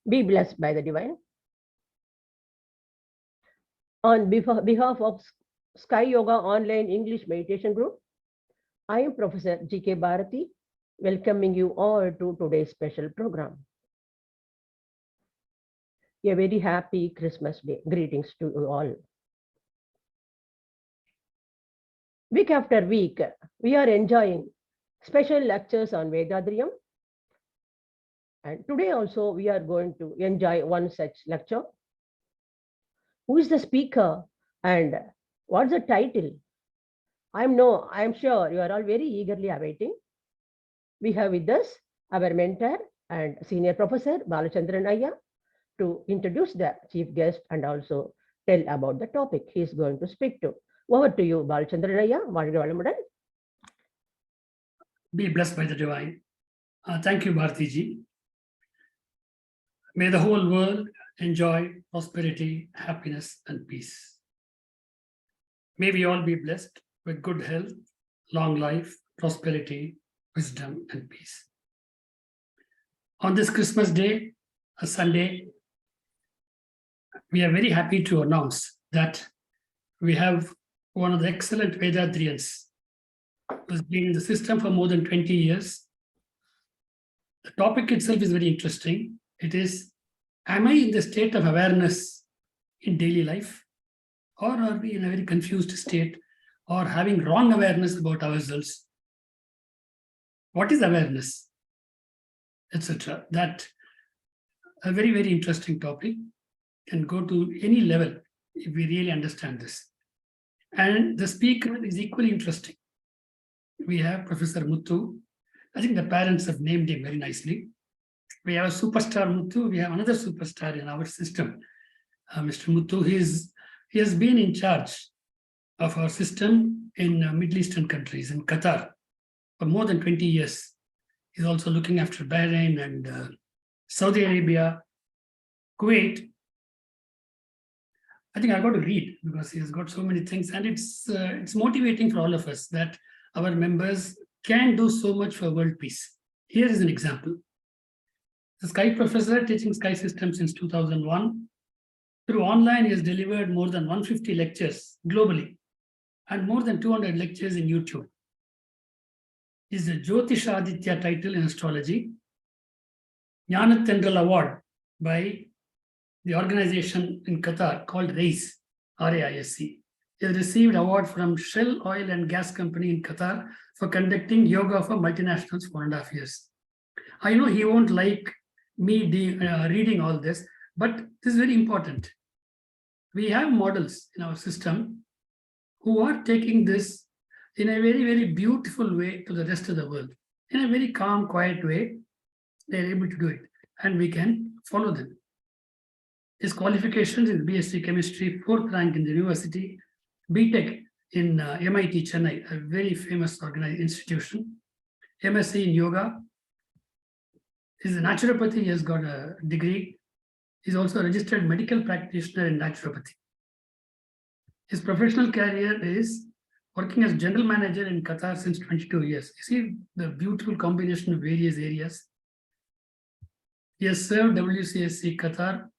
Be blessed by the divine. On behalf of Sky Yoga Online English Meditation Group, I am Professor G.K. Bharati, welcoming you all to today's special program. A very happy Christmas Day. Greetings to you all. Week after week, we are enjoying special lectures on Vethathiri. And today also, we are going to enjoy one such lecture. Who is the speaker and what's the title? I am sure you are all very eagerly awaiting. We have with us our mentor and senior professor, Balachandran Ayya, to introduce the chief guest and also tell about the topic he is going to speak to. Over to you, Balachandran Ayya. Be blessed by the divine. Thank you, Bharati ji. May the whole world enjoy prosperity, happiness, and peace. May we all be blessed with good health, long life, prosperity, wisdom, and peace. On this Christmas Day, a Sunday, we are very happy to announce that we have one of the excellent Vethathirians who has been in the system for more than 20 years. The topic itself is very interesting. It is, am I in the state of awareness in daily life? Or are we in a very confused state or having wrong awareness about ourselves? What is awareness? Etc. That a very, very interesting topic can go to any level if we really understand this. And the speaker is equally interesting. We have Professor Muthu. I think the parents have named him very nicely. We have a superstar Muthu. We have another superstar in our system, Mr. Muthu. He has been in charge of our system in Middle Eastern countries, in Qatar, for more than 20 years. He's also looking after Bahrain and Saudi Arabia, Kuwait. I think I got to read because he has got so many things, and it's motivating for all of us that our members can do so much for world peace. Here is an example. The Sky professor teaching Sky system since 2001. Through online, he has delivered more than 150 lectures globally and more than 200 lectures in YouTube. He is a Jyotish Aditya title in astrology, Jnana Tendral Award by the organization in Qatar called RAISE, R-A-I-S-E. He has received award from Shell Oil and Gas Company in Qatar for conducting yoga for multinationals for 4.5 years. I know he won't like me reading all this, but this is very important. We have models in our system who are taking this in a very, very beautiful way to the rest of the world. In a very calm, quiet way, they're able to do it, and we can follow them. His qualifications is BSc Chemistry, 4th rank in the university, BTech in MIT Chennai, a very famous organized institution, MSc in Yoga. He's a naturopathy, he has got a degree. He's also a registered medical practitioner in naturopathy. His professional career is working as general manager in Qatar since 22 years. You see the beautiful combination of various areas. He has served WCSC Qatar.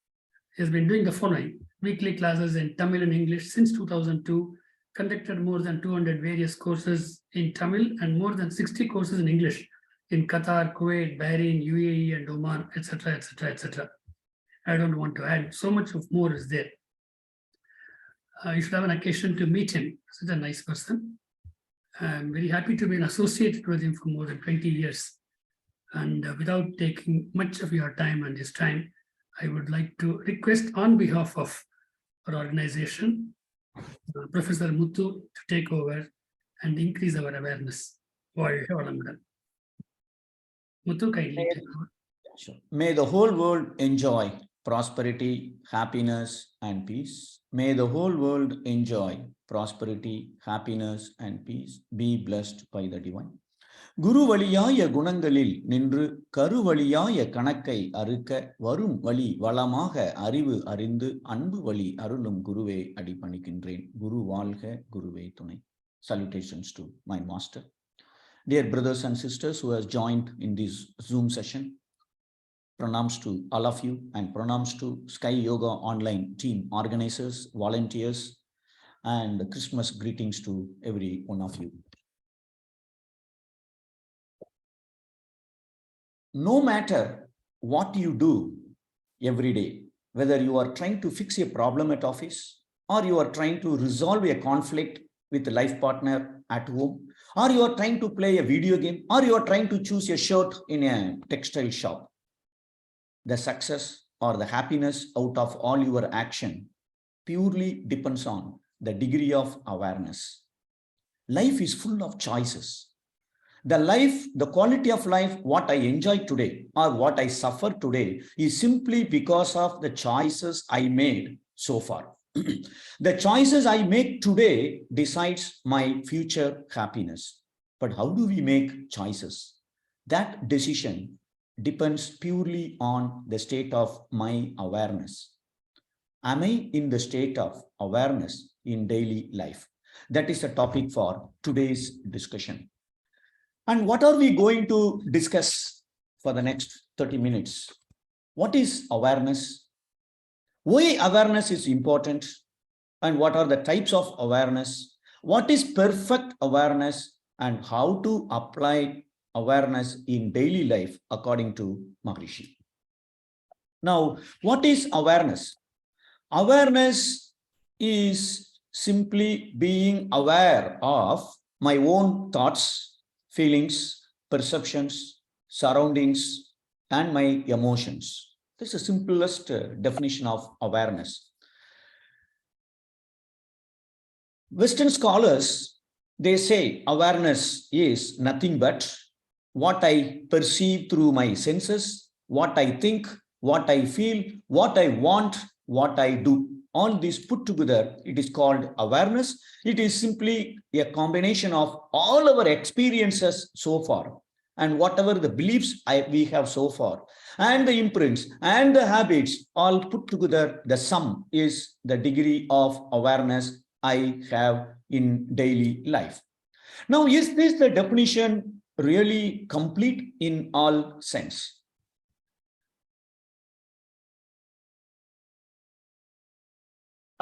He has been doing the following: weekly classes in Tamil and English since 2002, conducted more than 200 various courses in Tamil and more than 60 courses in English in Qatar, Kuwait, Bahrain, UAE, and Oman, etc., etc., etc. I don't want to add. So much of more is there. You should have an occasion to meet him. Such a nice person. I'm very happy to be associated with him for more than 20 years. And without taking much of your time and his time, I would like to request on behalf of our organization, Professor Muthu, to take over and increase our awareness. Muthu, kindly take over. Sure. May the whole world enjoy prosperity, happiness, and peace. May the whole world enjoy prosperity, happiness, and peace. Be blessed by the divine. குரு வழியாய குணங்களில் நின்று கருவழியாய கணக்கை அறுக்க வரும் வழி வளமாக அறிவு அறிந்து அன்பு வழி அருளும் குருவே அடிபணிக்கின்றேன். குரு வாழ்க, குருவே துணை. Salutations to my master. Dear brothers and sisters who has joined in this Zoom session, pranams to all of you and pranams to Sky Yoga online team organizers, volunteers, and Christmas greetings to every one of you. No matter what you do every day, whether you are trying to fix a problem at office, or you are trying to resolve a conflict with a life partner at home, or you are trying to play a video game, or you are trying to choose a shirt in a textile shop, the success or the happiness out of all your action purely depends on the degree of awareness. Life is full of choices. The quality of life, what I enjoy today or what I suffer today is simply because of the choices I made so far. The choices I make today decides my future happiness. But how do we make choices? That decision depends purely on the state of my awareness. Am I in the state of awareness in daily life? That is the topic for today's discussion. And what are we going to discuss for the next 30 minutes? What is awareness? Why awareness is important? And what are the types of awareness? What is perfect awareness? And how to apply awareness in daily life according to Maharishi. Now, what is awareness? Awareness is simply being aware of my own thoughts, feelings, perceptions, surroundings, and my emotions. This is the simplest definition of awareness. Western scholars, they say awareness is nothing but what I perceive through my senses, what I think, what I feel, what I want, what I do. All this put together, it is called awareness. It is simply a combination of all our experiences so far and whatever the beliefs we have so far and the imprints and the habits all put together. The sum is the degree of awareness I have in daily life. Now, is this the definition really complete in all sense?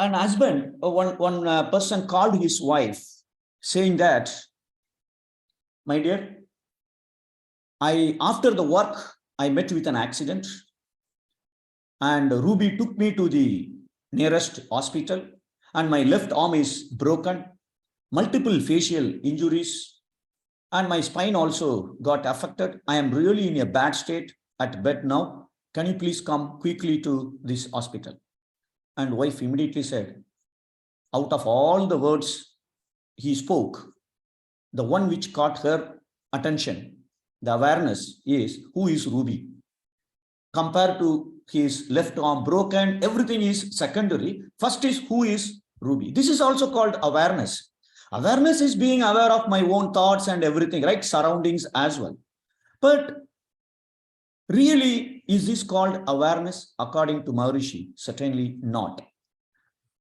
An husband, one person called his wife saying that, my dear, after the work, I met with an accident and Ruby took me to the nearest hospital and my left arm is broken, multiple facial injuries, and my spine also got affected. I am really in a bad state at bed now. Can you please come quickly to this hospital? And wife immediately said, out of all the words he spoke, the one which caught her attention, the awareness is, who is Ruby? Compared to his left arm broken, everything is secondary. First is, who is Ruby? This is also called awareness. Awareness is being aware of my own thoughts and everything, right? Surroundings as well. But really, is this called awareness? According to Maharishi, certainly not.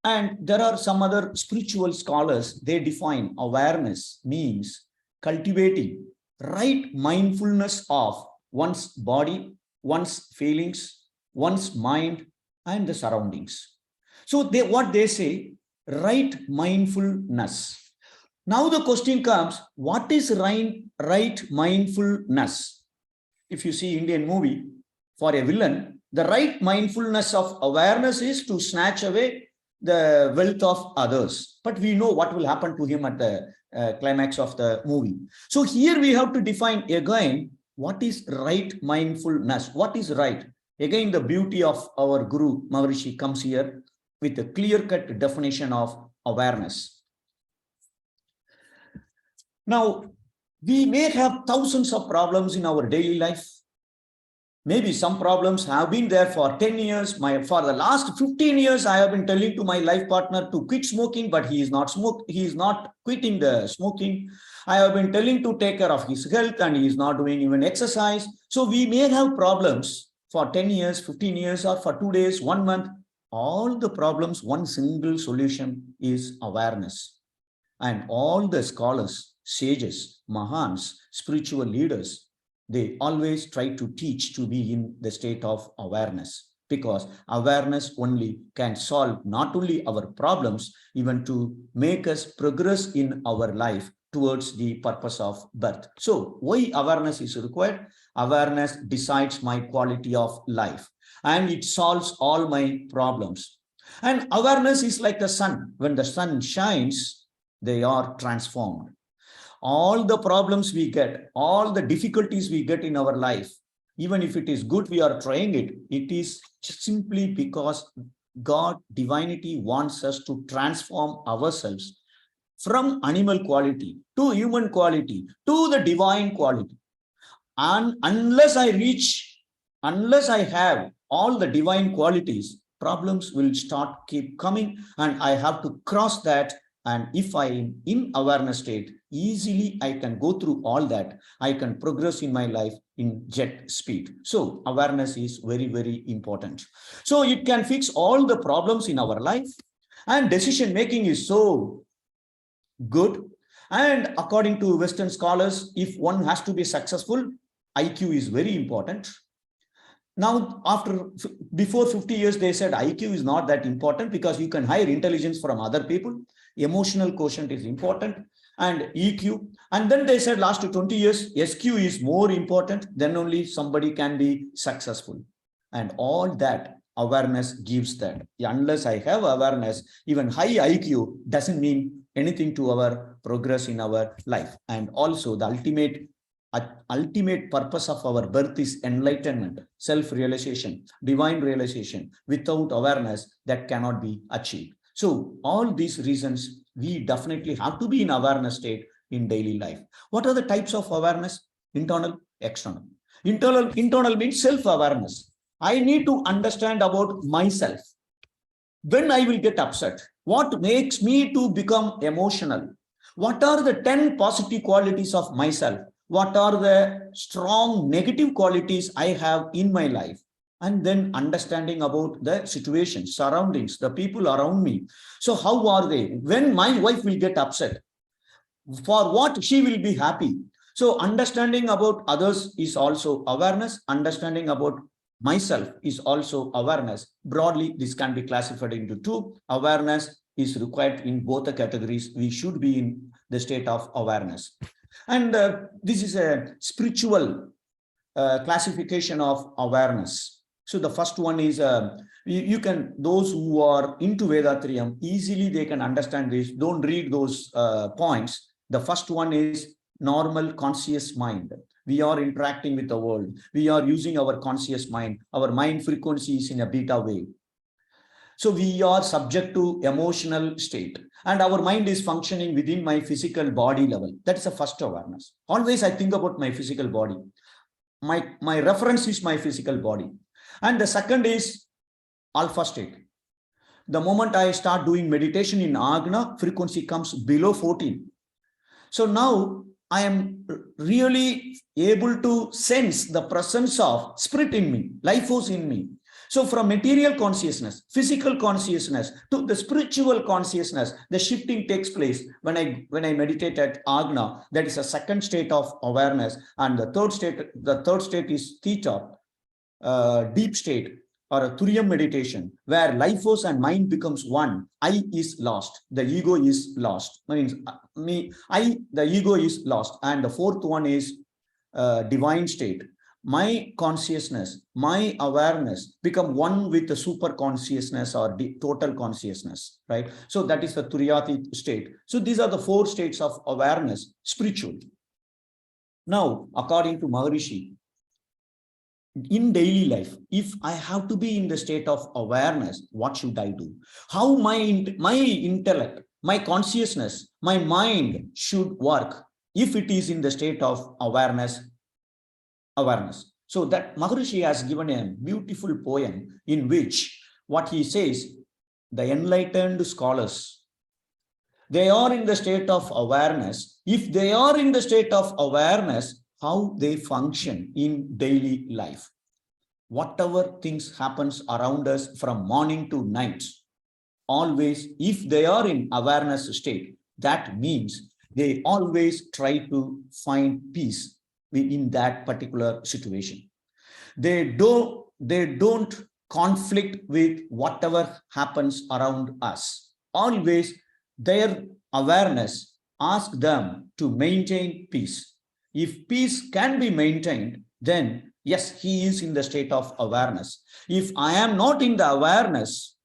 And there are some other spiritual scholars, they define awareness means cultivating right mindfulness of one's body, one's feelings, one's mind, and the surroundings. So what they say, right mindfulness. Now the question comes, what is right mindfulness? If you see Indian movie, for a villain, the right mindfulness of awareness is to snatch away the wealth of others. But we know what will happen to him at the climax of the movie. So here we have to define again, what is right mindfulness? What is right? Again, the beauty of our Guru Maharishi comes here with a clear-cut definition of awareness. Now, we may have thousands of problems in our daily life. Maybe some problems have been there for 10 years. For the last 15 years, I have been telling to my life partner to quit smoking, but he is not quitting the smoking. I have been telling to take care of his health and he is not doing even exercise. So we may have problems for 10 years, 15 years, or for 2 days, 1 month. All the problems, one single solution is awareness. And all the scholars, sages, mahans, spiritual leaders, they always try to teach to be in the state of awareness, because awareness only can solve not only our problems, even to make us progress in our life towards the purpose of birth. So why awareness is required? Awareness decides my quality of life and it solves all my problems. And awareness is like the sun. When the sun shines, they are transformed. All the problems we get, all the difficulties we get in our life, even if it is good, we are trying it, it is simply because God, divinity wants us to transform ourselves from animal quality to human quality to the divine quality. And unless I have all the divine qualities, problems will keep coming, and I have to cross that. And if I am in awareness state, easily I can go through all that. I can progress in my life in jet speed. So awareness is very, very important. So it can fix all the problems in our life, and decision making is so good. And according to Western scholars, if one has to be successful, IQ is very important. Now, before 50 years, they said IQ is not that important because you can hire intelligence from other people. Emotional quotient is important, and EQ. And then they said last 20 years, SQ is more important. Then only somebody can be successful. And all that awareness gives that. Unless I have awareness, even high IQ doesn't mean anything to our progress in our life. And also the ultimate purpose of our birth is enlightenment, self-realization, divine realization. Without awareness, that cannot be achieved. So all these reasons, we definitely have to be in awareness state in daily life. What are the types of awareness? Internal, external. Internal means self-awareness. I need to understand about myself. When I will get upset, what makes me to become emotional? What are the 10 positive qualities of myself? What are the strong negative qualities I have in my life? And then understanding about the situation, surroundings, the people around me. So how are they? When my wife will get upset, for what she will be happy? So understanding about others is also awareness. Understanding about myself is also awareness. Broadly, this can be classified into two. Awareness is required in both the categories. We should be in the state of awareness. And this is a spiritual classification of awareness. So the first one is, those who are into Vethathiriam, easily they can understand this. Don't read those points. The first one is normal conscious mind. We are interacting with the world. We are using our conscious mind. Our mind frequency is in a beta wave. So we are subject to emotional state, and our mind is functioning within my physical body level. That is the first awareness. Always I think about my physical body. My reference is my physical body. And the second is alpha state. The moment I start doing meditation in Agna, frequency comes below 14. So now I am really able to sense the presence of spirit in me, life force in me. So from material consciousness, physical consciousness to the spiritual consciousness, the shifting takes place when I meditate at Agna. That is a second state of awareness. And the third state is theta, deep state, or a Turiya meditation, where life force and mind becomes one. I is lost. The ego is lost. Means the ego is lost. And the fourth one is divine state. My consciousness, my awareness become one with the super consciousness or the total consciousness, right? So that is the Turiyati state. So these are the four states of awareness spiritually. Now, according to Maharishi, in daily life, if I have to be in the state of awareness, what should I do? How my intellect, my consciousness, my mind should work if it is in the state of awareness. So that Maharishi has given a beautiful poem in which what he says, the enlightened scholars, they are in the state of awareness. If they are in the state of awareness, how they function in daily life. Whatever things happens around us from morning to night, always, if they are in awareness state, that means they always try to find peace. in that particular situation. They don't conflict with whatever happens around us. Always their awareness asks them to maintain peace. If peace can be maintained, then yes, he is in the state of awareness. If I am not in the awareness,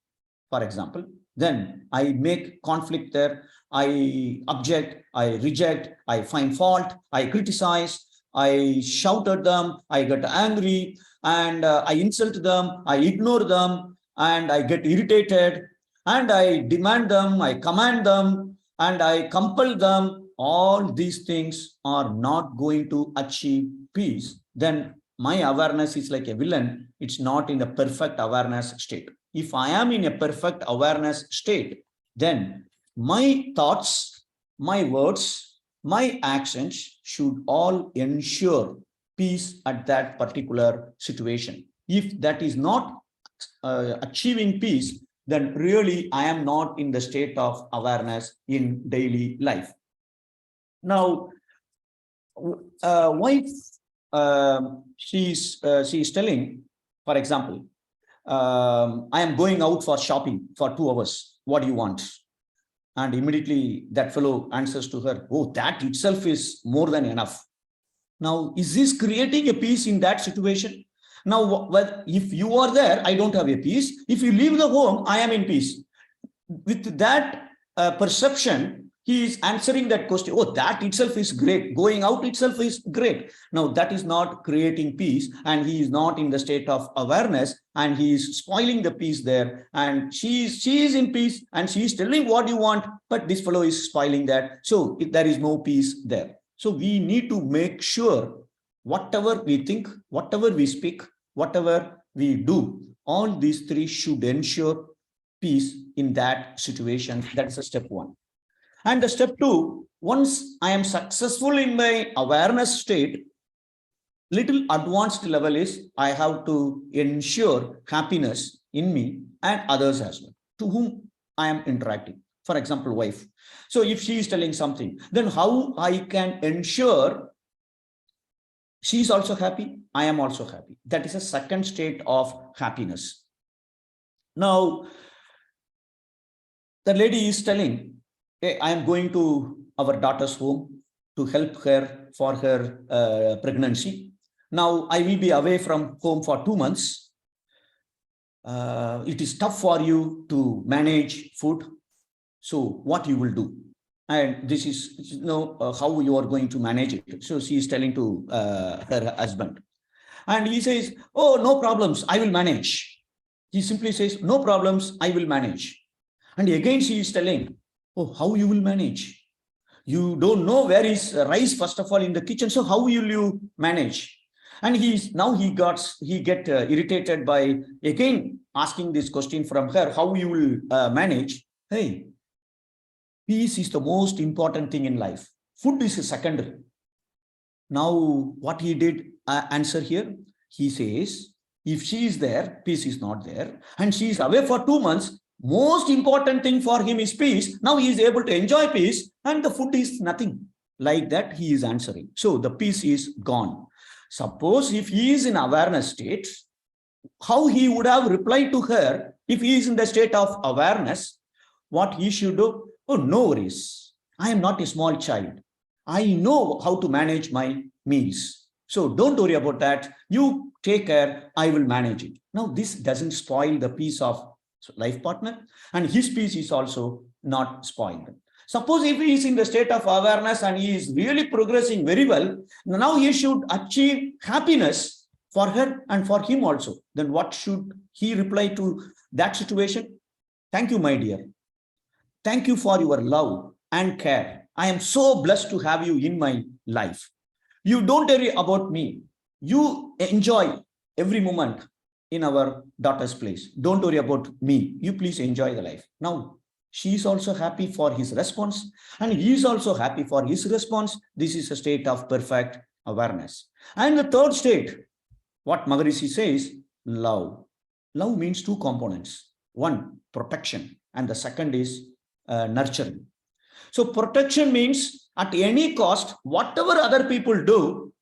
for example, then I make conflict there. I object, I reject, I find fault, I criticize, I shout at them, I get angry, and I insult them, I ignore them, and I get irritated, and I demand them, I command them, and I compel them. All these things are not going to achieve peace. Then my awareness is like a villain. It's not in a perfect awareness state. If I am in a perfect awareness state, then my thoughts, my words, my actions should all ensure peace at that particular situation. If that is not achieving peace, then really I am not in the state of awareness in daily life. Now, wife, she is telling, for example, I am going out for shopping for 2 hours. What do you want? And immediately that fellow answers to her, oh, that itself is more than enough. Now, is this creating a peace in that situation? Now, if you are there, I don't have a peace. If you leave the home, I am in peace. With that perception, he is answering that question. Oh, that itself is great. Going out itself is great. Now, that is not creating peace, and he is not in the state of awareness, and he is spoiling the peace there. And she is in peace, and she is telling what you want, but this fellow is spoiling that. So there is no peace there. So we need to make sure whatever we think, whatever we speak, whatever we do, all these three should ensure peace in that situation. That's a step one. And the step two, once I am successful in my awareness state, little advanced level is I have to ensure happiness in me and others as well, to whom I am interacting. For example, wife. So if she is telling something, then how I can ensure she is also happy, I am also happy. That is a second state of happiness. Now, the lady is telling, hey, I am going to our daughter's home to help her for her pregnancy. Now, I will be away from home for 2 months. It is tough for you to manage food. So what you will do? And this is how you are going to manage it. So she is telling to her husband. And he says, oh, no problems, I will manage. He simply says, no problems, I will manage. And again she is telling, oh, how you will manage? You don't know where is rice, first of all, in the kitchen. So how will you manage? And he get irritated by again asking this question from her, how you will manage? Hey, peace is the most important thing in life. Food is a secondary. Now, what he did answer here, he says, if she is there, peace is not there. And she is away for 2 months. Most important thing for him is peace. Now he is able to enjoy peace and the food is nothing. Like that, he is answering. So the peace is gone. Suppose if he is in awareness state, how he would have replied to her if he is in the state of awareness, what he should do? Oh, no worries. I am not a small child. I know how to manage my meals. So don't worry about that. You take care. I will manage it. Now, this doesn't spoil the peace of life partner, and his peace is also not spoiled. Suppose if he is in the state of awareness and he is really progressing very well, now he should achieve happiness for her and for him also. Then what should he reply to that situation? Thank you, my dear. Thank you for your love and care. I am so blessed to have you in my life. You don't worry about me. You enjoy every moment in our daughter's place. Don't worry about me. You please enjoy the life. Now, she is also happy for his response, and he is also happy for his response. This is a state of perfect awareness. And the third state, what Maharishi says, love. Love means two components. One, protection, and the second is nurturing. So protection means at any cost, whatever other people do,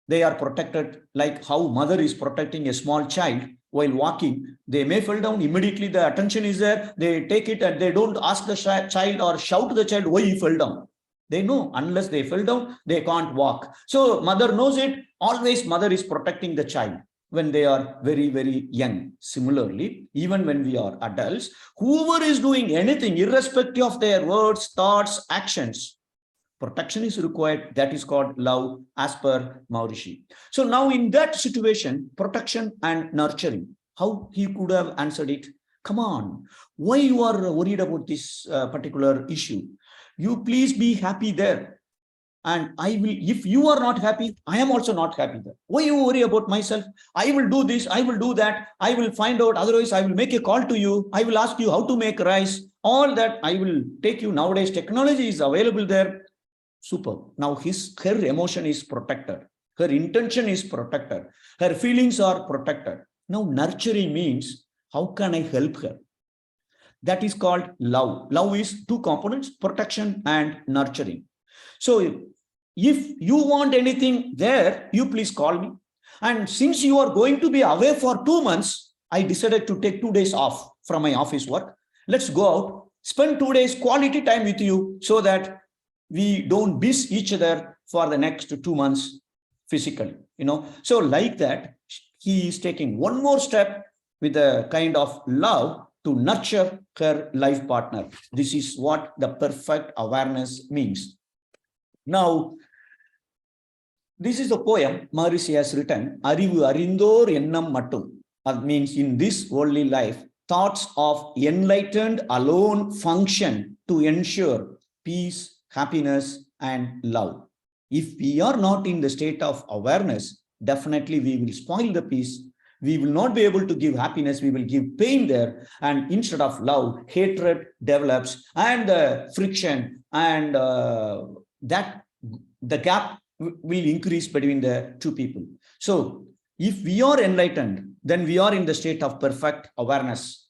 they are protected like how mother is protecting a small child while walking. They may fall down, immediately the attention is there, they take it and they don't ask the child or shout to the child why he fell down. They know unless they fell down, they can't walk. So mother knows it, always mother is protecting the child when they are very, very young. Similarly, even when we are adults, whoever is doing anything, irrespective of their words, thoughts, actions, protection is required. That is called love as per Maharishi. So now in that situation, protection and nurturing, how he could have answered it? Come on, why you are worried about this particular issue? You please be happy there. And I will, if you are not happy, I am also not happy there. Why you worry about myself? I will do this, I will do that, I will find out, otherwise I will make a call to you, I will ask you how to make rice, all that I will take you. Nowadays, technology is available there. Super. Now her emotion is protected. Her intention is protected. Her feelings are protected. Now nurturing means, how can I help her? That is called love. Love is two components, protection and nurturing. So if you want anything there, you please call me. And since you are going to be away for 2 months, I decided to take 2 days off from my office work. Let's go out, spend 2 days quality time with you so that we don't miss each other for the next 2 months physically, So like that, he is taking one more step with a kind of love to nurture her life partner. This is what the perfect awareness means. Now, this is a poem Maharishi has written, Arivu Arindor Ennam Mattum. That means in this worldly life, thoughts of enlightened alone function to ensure peace, happiness, and love. If we are not in the state of awareness, definitely we will spoil the peace. We will not be able to give happiness, we will give pain there. And instead of love, hatred develops and the friction and that the gap will increase between the two people. So if we are enlightened, then we are in the state of perfect awareness.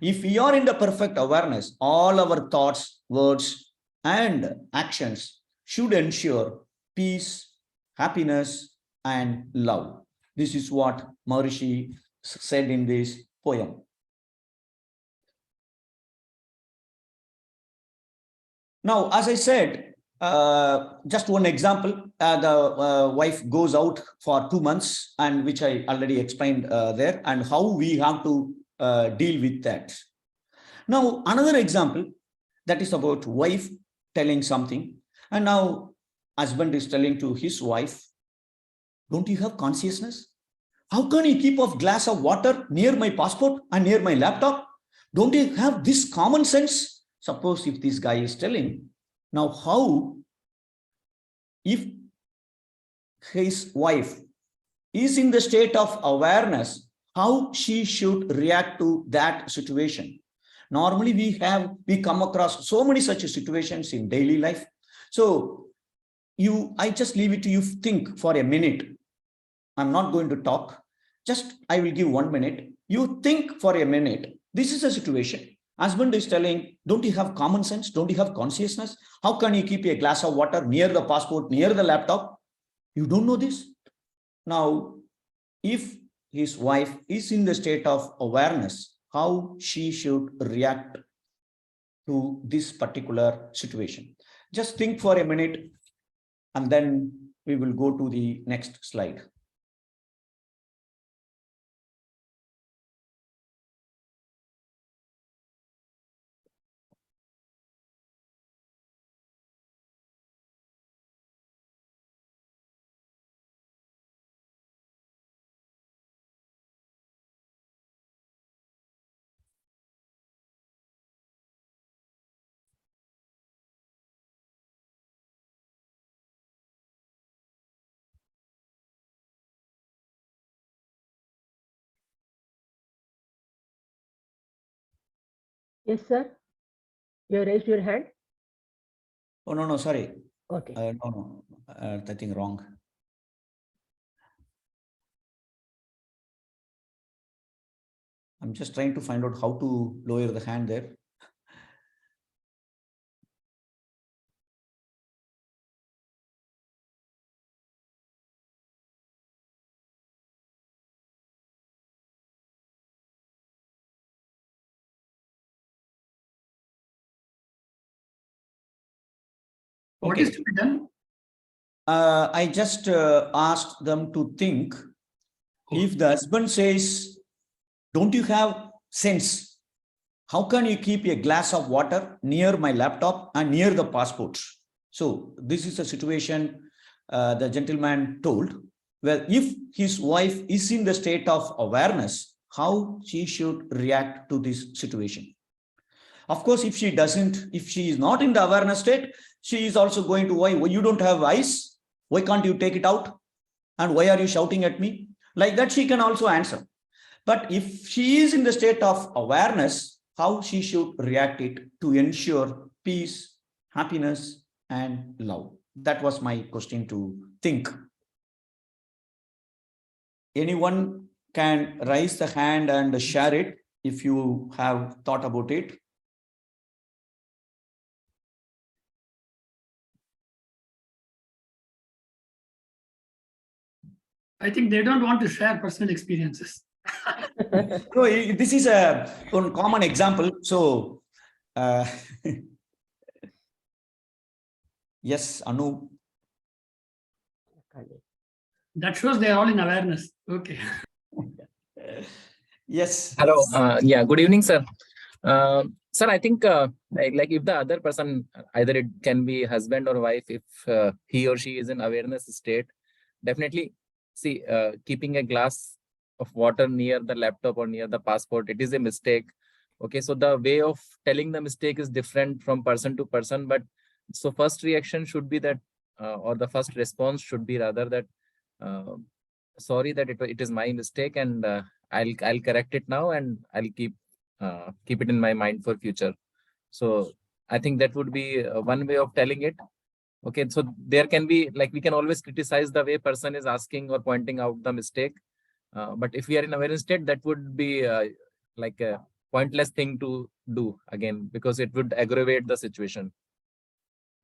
If we are in the perfect awareness, all our thoughts, words, and actions should ensure peace, happiness, and love. This is what Maharishi said in this poem. Now, as I said, just one example, the wife goes out for 2 months, and which I already explained there, and how we have to deal with that. Now, another example that is about wife telling something, and now husband is telling to his wife, don't you have consciousness? How can you keep a glass of water near my passport and near my laptop? Don't you have this common sense? Suppose if this guy is telling, now how, if his wife is in the state of awareness, how she should react to that situation? Normally we come across so many such situations in daily life. So I just leave it to you, think for a minute. I'm not going to talk. Just I will give 1 minute. You think for a minute. This is a situation. Husband is telling, don't you have common sense? Don't you have consciousness? How can you keep a glass of water near the passport, near the laptop? You don't know this. Now, if his wife is in the state of awareness, how she should react to this particular situation? Just think for a minute, and then we will go to the next slide. Yes, sir. You raised your hand. Oh, no, sorry. Okay. No, I think wrong. I'm just trying to find out how to lower the hand there. What Okay. is to be done? I just asked them to think. If the husband says, don't you have sense? How can you keep a glass of water near my laptop and near the passport? So this is a situation the gentleman told. Well, if his wife is in the state of awareness, how she should react to this situation. Of course, if she is not in the awareness state, she is also going to, why you don't have eyes? Why can't you take it out? And why are you shouting at me? Like that, she can also answer. But if she is in the state of awareness, how she should react it to ensure peace, happiness, and love. That was my question to think. Anyone can raise the hand and share it if you have thought about it. I think they don't want to share personal experiences. So this is one common example. So yes, Anu. That shows they are all in awareness. Okay. Yes. Hello. Yeah. Good evening, sir. Sir, I think like if the other person, either it can be husband or wife, if he or she is in awareness state, definitely see keeping a glass of water near the laptop or near the passport, it is a mistake. Okay, so the way of telling the mistake is different from person to person. But so first reaction should be that, or the first response should be rather that, sorry that it is my mistake, and I'll correct it now, and I'll keep it in my mind for future. So I think that would be one way of telling it. Okay, so there can be, like, we can always criticize the way person is asking or pointing out the mistake. But if we are in awareness state, that would be like a pointless thing to do again, because it would aggravate the situation.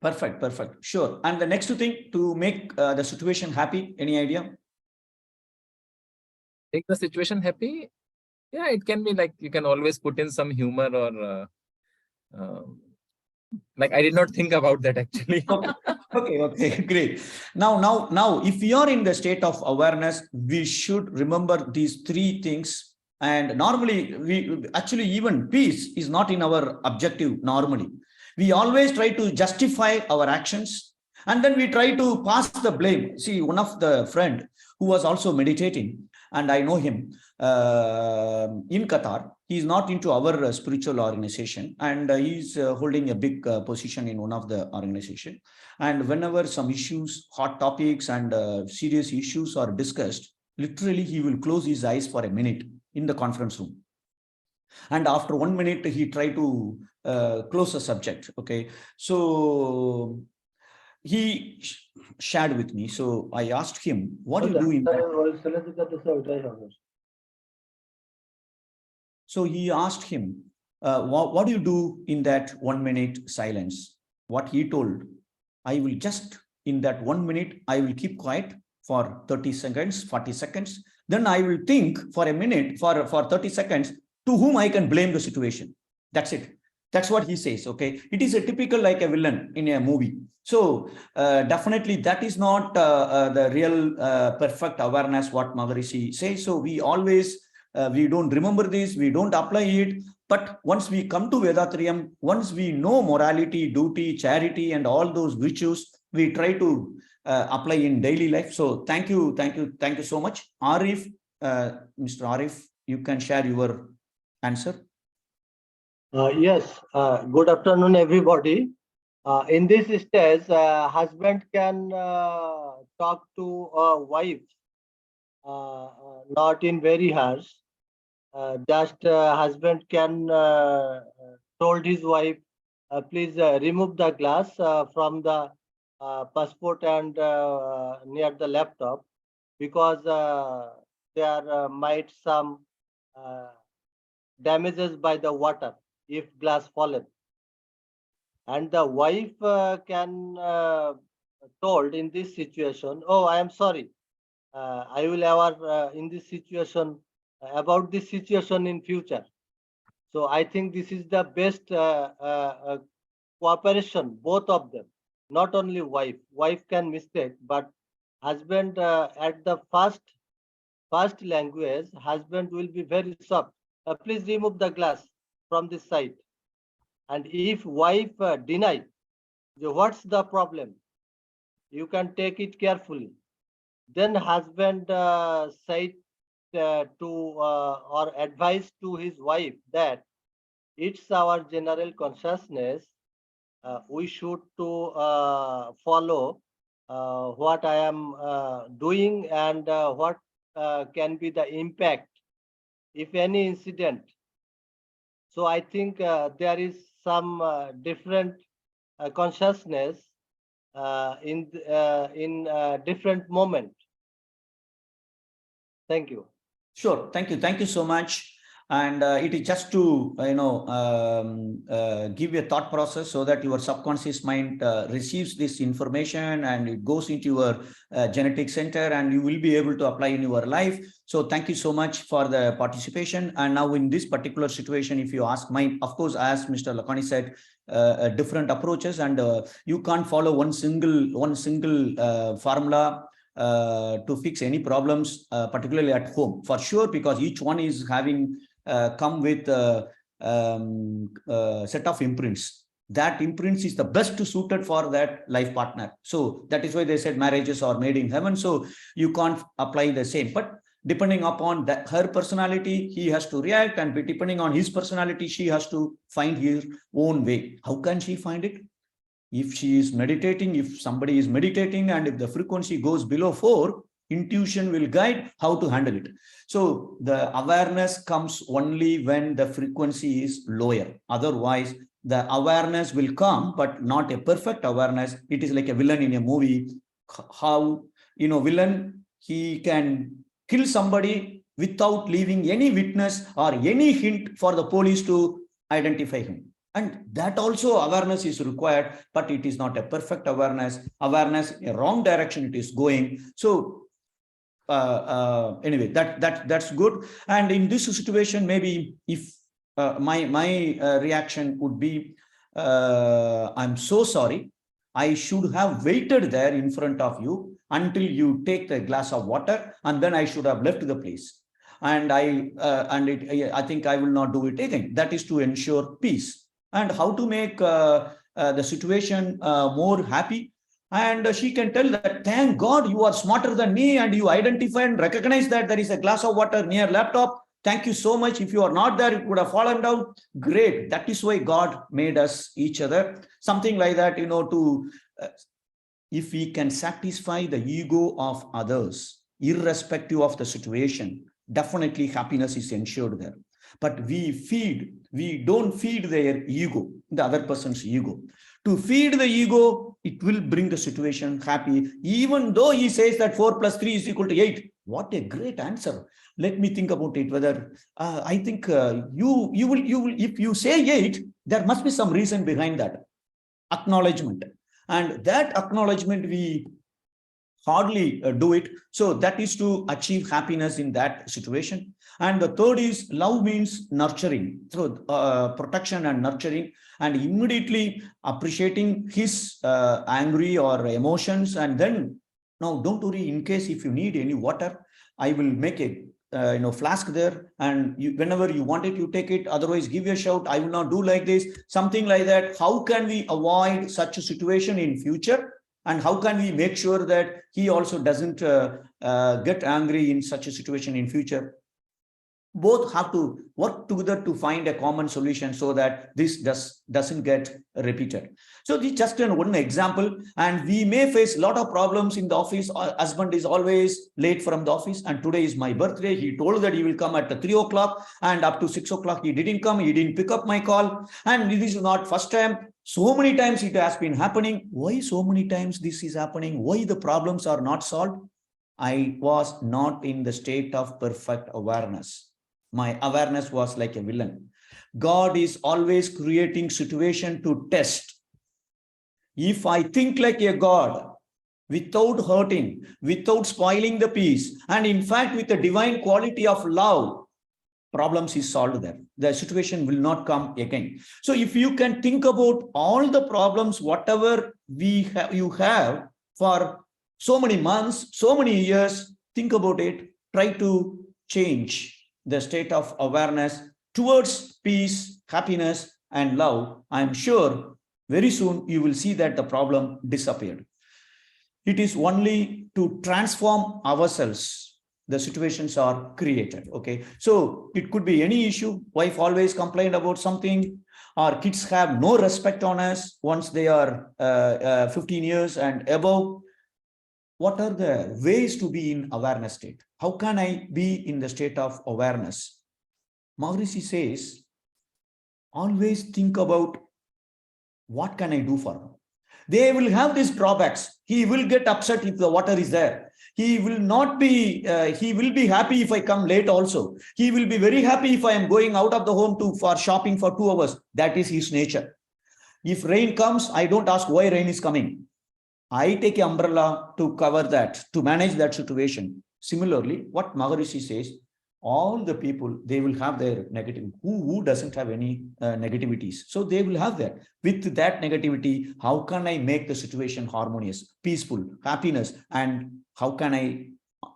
Perfect, perfect. Sure. And the next thing to make the situation happy, any idea? Make the situation happy? Yeah, it can be like you can always put in some humor or like I did not think about that actually. Okay, great. Now, if we are in the state of awareness, we should remember these three things. And normally, we actually, even peace is not in our objective normally. We always try to justify our actions, and then we try to pass the blame. See, one of the friend who was also meditating, and I know him in Qatar. He is not into our spiritual organization, and he's holding a big position in one of the organization. And whenever some issues, hot topics, and serious issues are discussed, literally he will close his eyes for a minute in the conference room. And after 1 minute, he tried to close the subject. Okay, so he shared with me. So I asked him, what do you do in that? So he asked him, what do you do in that 1 minute silence? What he told, I will just, in that 1 minute, I will keep quiet for 30 seconds, 40 seconds. Then I will think for a minute, for 30 seconds, to whom I can blame the situation. That's it. That's what he says. Okay, it is a typical like a villain in a movie. So definitely that is not the real perfect awareness what Maharishi says. So we always we don't remember this, we don't apply it. But once we come to Vethathiriam, once we know morality, duty, charity, and all those virtues, we try to apply in daily life. So thank you so much. Arif, Mr. Arif, you can share your answer. Yes, good afternoon, everybody. In this stage, husband can talk to a wife, not in very harsh. Just husband can told his wife, please remove the glass from the passport and near the laptop, because there might some damages by the water if glass fallen. And the wife can told in this situation, oh, I am sorry, I will ever in this situation about this situation in future. So I think this is the best cooperation, both of them. not only wife. Wife can mistake, but husband at the first language, husband will be very soft. Please remove the glass from this side. And if wife deny, what's the problem? You can take it carefully. Then husband said or advised to his wife that it's our general consciousness. We should to follow what I am doing and what can be the impact if any incident. So I think there is some different consciousness in different moment. Thank you. Sure. Thank you. Thank you so much. And it is just to, give you a thought process so that your subconscious mind receives this information and it goes into your genetic center and you will be able to apply in your life. So thank you so much for the participation. And now in this particular situation, if you ask mine, of course, as Mr. Lakani said, different approaches, and you can't follow one single formula to fix any problems, particularly at home, for sure, because each one is having come with a set of imprints. That imprints is the best suited for that life partner. So that is why they said marriages are made in heaven. So you can't apply the same, but depending upon that her personality, he has to react, and depending on his personality, she has to find her own way. How can she find it? If she is meditating, if somebody is meditating, and if the frequency goes below 4, intuition will guide how to handle it. So the awareness comes only when the frequency is lower. Otherwise, the awareness will come, but not a perfect awareness. It is like a villain in a movie. How, villain, he can kill somebody without leaving any witness or any hint for the police to identify him. And that also awareness is required, but it is not a perfect awareness. Awareness, a wrong direction it is going. So anyway, that's good. And in this situation, maybe if my reaction would be, I'm so sorry. I should have waited there in front of you until you take the glass of water, and then I should have left the place. And I think I will not do it again. That is to ensure peace. And how to make the situation more happy. And she can tell that, thank God you are smarter than me and you identify and recognize that there is a glass of water near laptop. Thank you so much. If you are not there, it would have fallen down. Great. That is why God made us each other. Something like that, if we can satisfy the ego of others, irrespective of the situation, definitely happiness is ensured there. But we don't feed their ego, the other person's ego. To feed the ego, it will bring the situation happy, even though he says that 4 + 3 is equal to 8. What a great answer. Let me think about it, whether I think you will, if you say 8, there must be some reason behind that. Acknowledgement. And that acknowledgement, we hardly do it. So that is to achieve happiness in that situation. And the third is love means nurturing. So protection and nurturing, and immediately appreciating his angry or emotions. And then, now don't worry, in case if you need any water, I will make a flask there, and whenever you want it, you take it. Otherwise, give a shout. I will not do like this. Something like that. How can we avoid such a situation in future? And how can we make sure that he also doesn't get angry in such a situation in future? Both have to work together to find a common solution so that this doesn't get repeated. So this is just one example, and we may face a lot of problems in the office. Our husband is always late from the office, and today is my birthday. He told that he will come at 3 o'clock, and up to 6 o'clock he didn't come. He didn't pick up my call, and this is not first time. So many times it has been happening. Why so many times this is happening? Why the problems are not solved? I was not in the state of perfect awareness. My awareness was like a villain. God is always creating situation to test. If I think like a God, without hurting, without spoiling the peace, and in fact with the divine quality of love, problems is solved there. The situation will not come again. So if you can think about all the problems, whatever you have for so many months, so many years, think about it, try to change the state of awareness towards peace, happiness, and love. I'm sure very soon you will see that the problem disappeared. It is only to transform ourselves the situations are created. Okay, so it could be any issue. Wife always complained about something, or kids have no respect on us once they are 15 years and above. What are the ways to be in awareness state? How can I be in the state of awareness? Maharishi says, always think about what can I do for them. They will have these drawbacks. He will get upset if the water is there. He will not be, he will be happy if I come late also. He will be very happy if I am going out of the home for shopping for 2 hours. That is his nature. If rain comes, I don't ask why rain is coming. I take an umbrella to cover that, to manage that situation. Similarly, what Maharishi says, all the people, they will have their negativity. Who doesn't have any negativities? So they will have that. With that negativity, how can I make the situation harmonious, peaceful, happiness, and how can I,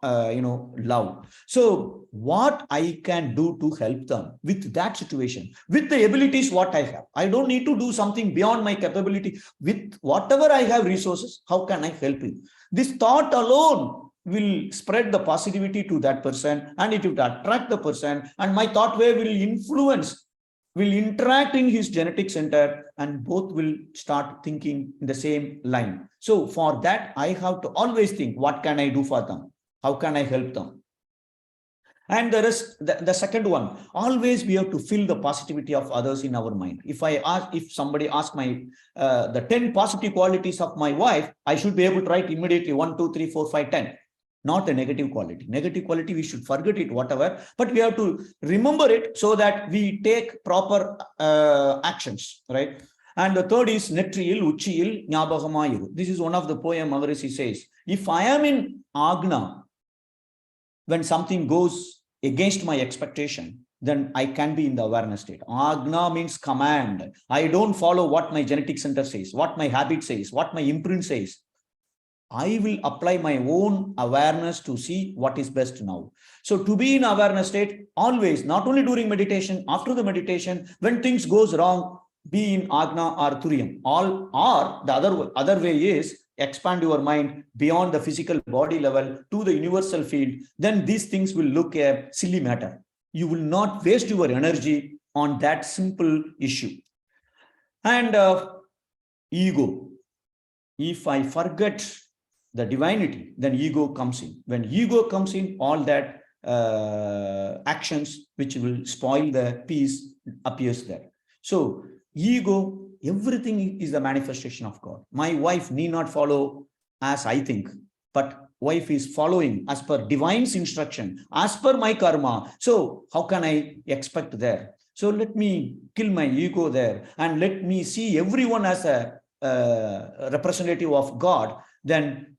love? So what I can do to help them with that situation, with the abilities what I have. I don't need to do something beyond my capability. With whatever I have resources, how can I help you? This thought alone will spread the positivity to that person, and it will attract the person, and my thought wave will influence, will interact in his genetic center, and both will start thinking in the same line. So for that, I have to always think, what can I do for them? How can I help them? And there is the second one, always we have to feel the positivity of others in our mind. If somebody asks the 10 positive qualities of my wife, I should be able to write immediately 1, 2, 3, 4, 5, 10. Not a negative quality. Negative quality, we should forget it, whatever, but we have to remember it so that we take proper actions, right? And the third is Netriyil, Uchiyil, Nyabagamayiru. This is one of the poem Maharishi says. If I am in Agna, when something goes against my expectation, then I can be in the awareness state. Agna means command. I don't follow what my genetic center says, what my habit says, what my imprint says. I will apply my own awareness to see what is best now. So to be in awareness state, always, not only during meditation, after the meditation, when things goes wrong, be in Agna or Turiyam. Or the other way is expand your mind beyond the physical body level to the universal field. Then these things will look a silly matter. You will not waste your energy on that simple issue. And ego. If I forget the divinity, then ego comes in. When ego comes in, all that actions which will spoil the peace appears there. So ego, everything is the manifestation of God. My wife need not follow as I think, but wife is following as per divine's instruction, as per my karma. So how can I expect there? So let me kill my ego there and let me see everyone as a representative of God. Then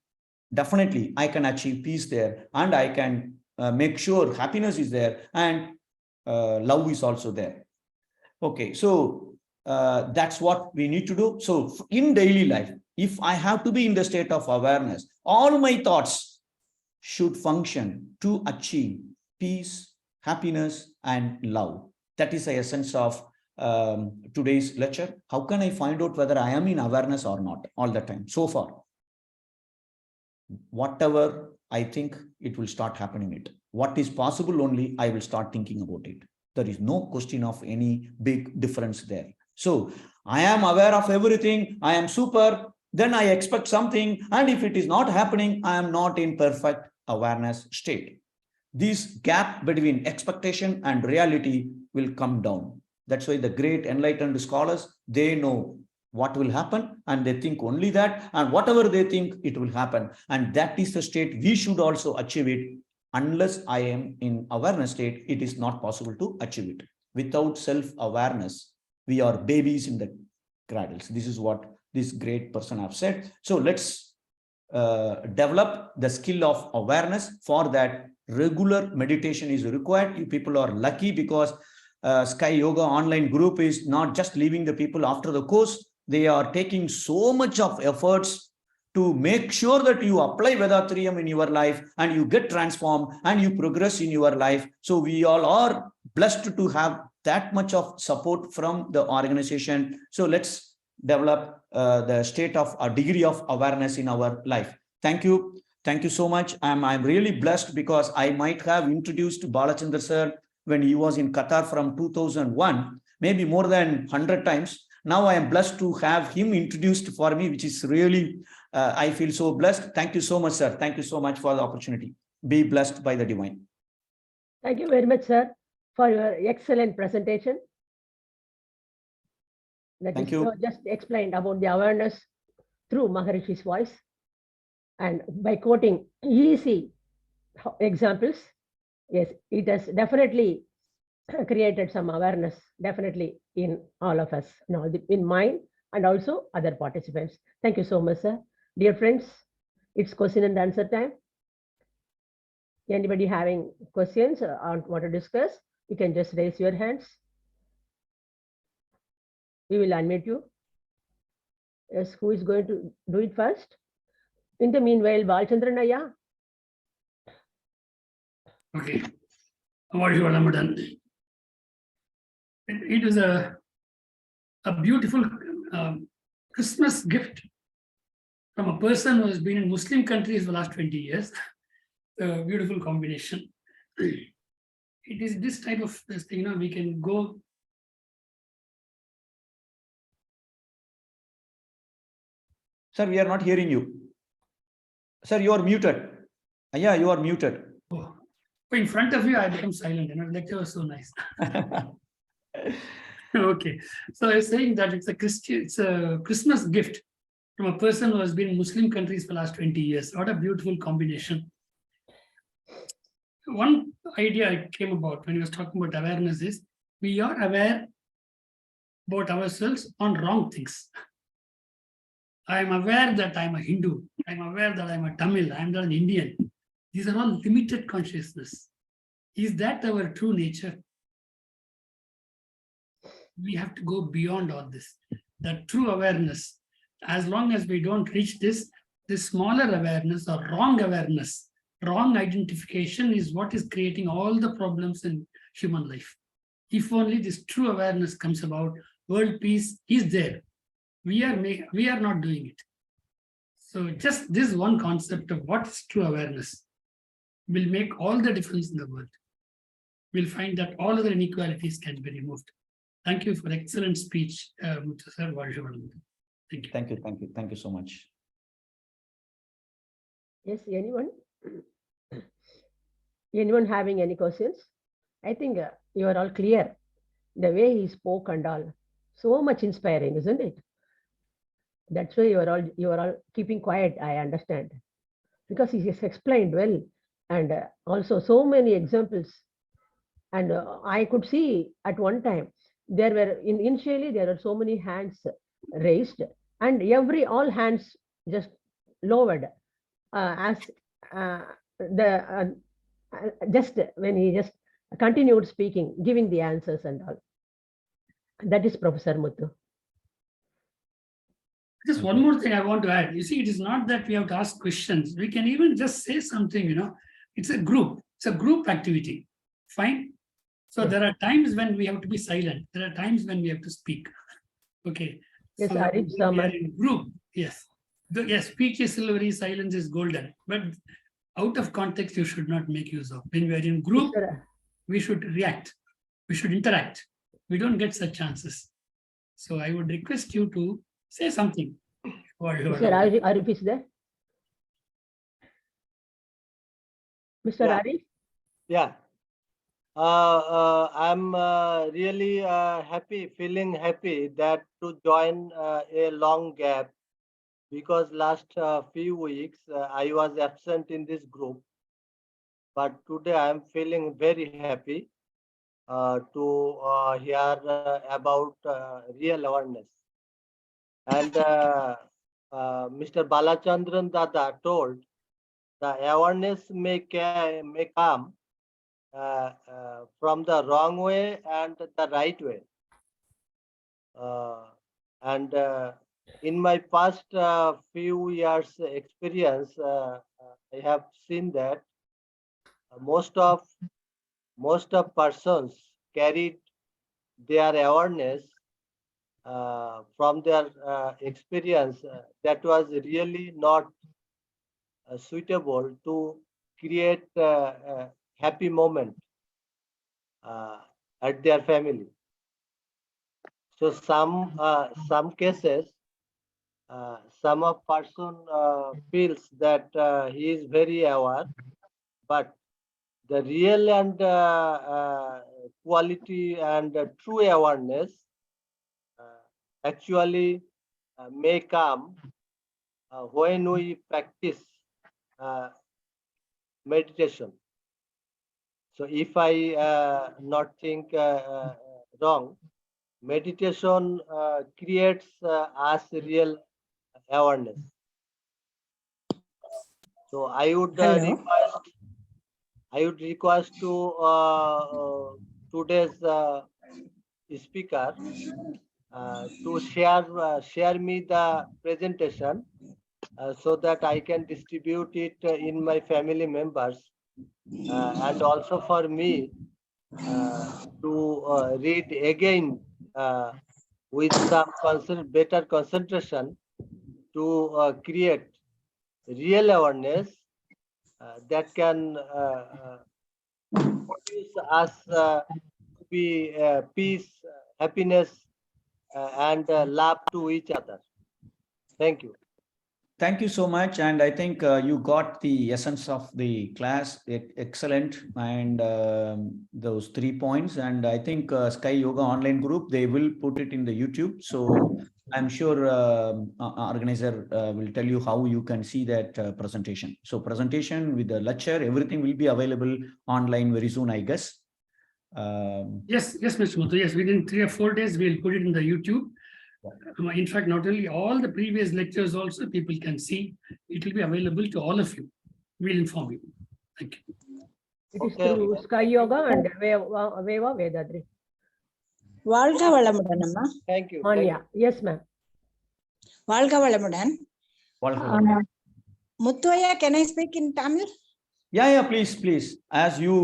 definitely I can achieve peace there, and I can make sure happiness is there, and love is also there. Okay, so that's what we need to do. So in daily life, if I have to be in the state of awareness, all my thoughts should function to achieve peace, happiness, and love. That is the essence of today's lecture. How can I find out whether I am in awareness or not all the time? So far, whatever I think, it will start happening it. What is possible only, I will start thinking about it. There is no question of any big difference there. So I am aware of everything. I am super. Then I expect something. And if it is not happening, I am not in perfect awareness state. This gap between expectation and reality will come down. That's why the great enlightened scholars, they know what will happen, and they think only that, and whatever they think, it will happen. And that is the state we should also achieve it. Unless I am in awareness state, it is not possible to achieve it. Without self-awareness, we are babies in the cradles. This is what this great person have said. So let's develop the skill of awareness. For that, Regular meditation is required. You people are lucky because Sky Yoga online group is not just leaving the people after the course. They are taking so much of efforts to make sure that you apply Vethathiriyam in your life and you get transformed and you progress in your life. So we all are blessed to have that much of support from the organization. So let's develop the state of a degree of awareness in our life. Thank you. Thank you so much. I'm really blessed because I might have introduced Balachandra sir when he was in Qatar from 2001, maybe more than 100 times. Now I am blessed to have him introduced for me, which is really, I feel so blessed. Thank you so much, sir. Thank you so much for the opportunity. Be blessed by the divine. Thank you very much, sir, for your excellent presentation. Thank you. Just explained about the awareness through Maharishi's voice and by quoting easy examples. Yes, it has definitely created some awareness, definitely in all of us, in mine and also other participants. Thank you so much, sir. Dear friends, it's question and answer time. Anybody having questions or want to discuss, you can just raise your hands. We will unmute you. Yes, who is going to do it first? In the meanwhile, Balchandran Ayya. Okay. It is a beautiful Christmas gift from a person who has been in Muslim countries for the last 20 years. A beautiful combination. It is this type of thing, we can go. Sir, we are not hearing you. Sir, you are muted. Yeah, you are muted. Oh, in front of you, I become silent. The lecture was so nice. Okay, so I was saying that it's a Christmas gift from a person who has been in Muslim countries for the last 20 years. What a beautiful combination. One idea I came about when he was talking about awareness is we are aware about ourselves on wrong things. I am aware that I'm a Hindu. I'm aware that I'm a Tamil. I'm not an Indian. These are all limited consciousness. Is that our true nature? We have to go beyond all this. That true awareness, as long as we don't reach this smaller awareness or wrong awareness, wrong identification is what is creating all the problems in human life. If only this true awareness comes about, world peace is there. We are not doing it. So just this one concept of what is true awareness will make all the difference in the world. We'll find that all other inequalities can be removed. Thank you for excellent speech, Muthu sir. Thank you. Thank you. Thank you. Thank you so much. Yes, anyone? Anyone having any questions? I think you are all clear. The way he spoke and all, so much inspiring, isn't it? That's why you are all keeping quiet, I understand. Because he has explained well and also so many examples. And I could see at one time, initially there were so many hands raised and all hands just lowered just when he just continued speaking, giving the answers and all. That is Professor Muthu. Just one more thing I want to add. You see, it is not that we have to ask questions. We can even just say something, It's a group. It's a group activity. Fine. So there are times when we have to be silent. There are times when we have to speak. Okay. Yes, so we are in group. Yes. Yes, speech is silvery, silence is golden. But out of context, you should not make use of. When we are in group, we should react. We should interact. We don't get such chances. So I would request you to say something. Mr. Arif is there? Mr. Arif? Yeah. I'm really feeling happy that to join a long gap, because last few weeks I was absent in this group. But today I'm feeling very happy to hear about real awareness. And Mr. Balachandran Dada told the awareness may come from the wrong way and the right way. And in my past few years experience, I have seen that most of persons carried their awareness from their experience that was really not suitable to create a happy moment at their family. So some cases, some of person feels that he is very aware, but the real and quality and true awareness actually may come when we practice meditation. So if I not think wrong, meditation creates us real awareness. So I would request to today's speaker to share me the presentation so that I can distribute it in my family members and also for me to read again with some better concentration to create real awareness that can produce us to be peace, happiness, and love to each other. Thank you. Thank you so much. And I think you got the essence of the class. Excellent. And those 3 points. And I think Sky Yoga online group, they will put it in the YouTube. So I'm sure organizer will tell you how you can see that presentation. So presentation with the lecture, everything will be available online very soon, I guess. Yes, Mr. Muthu. Yes, within 3 or 4 days, we'll put it in the YouTube. In fact, not only all the previous lectures also people can see. It will be available to all of you. We'll inform you. Thank you. It is through Sky Yoga and Vewa Vethathiri. வாழ்க வளமுடன் அம்மா. Thank you. Manya. Yes, ma'am. வாழ்க வளமுடன். Muthuya, can I speak in Tamil? Yeah, please. As you,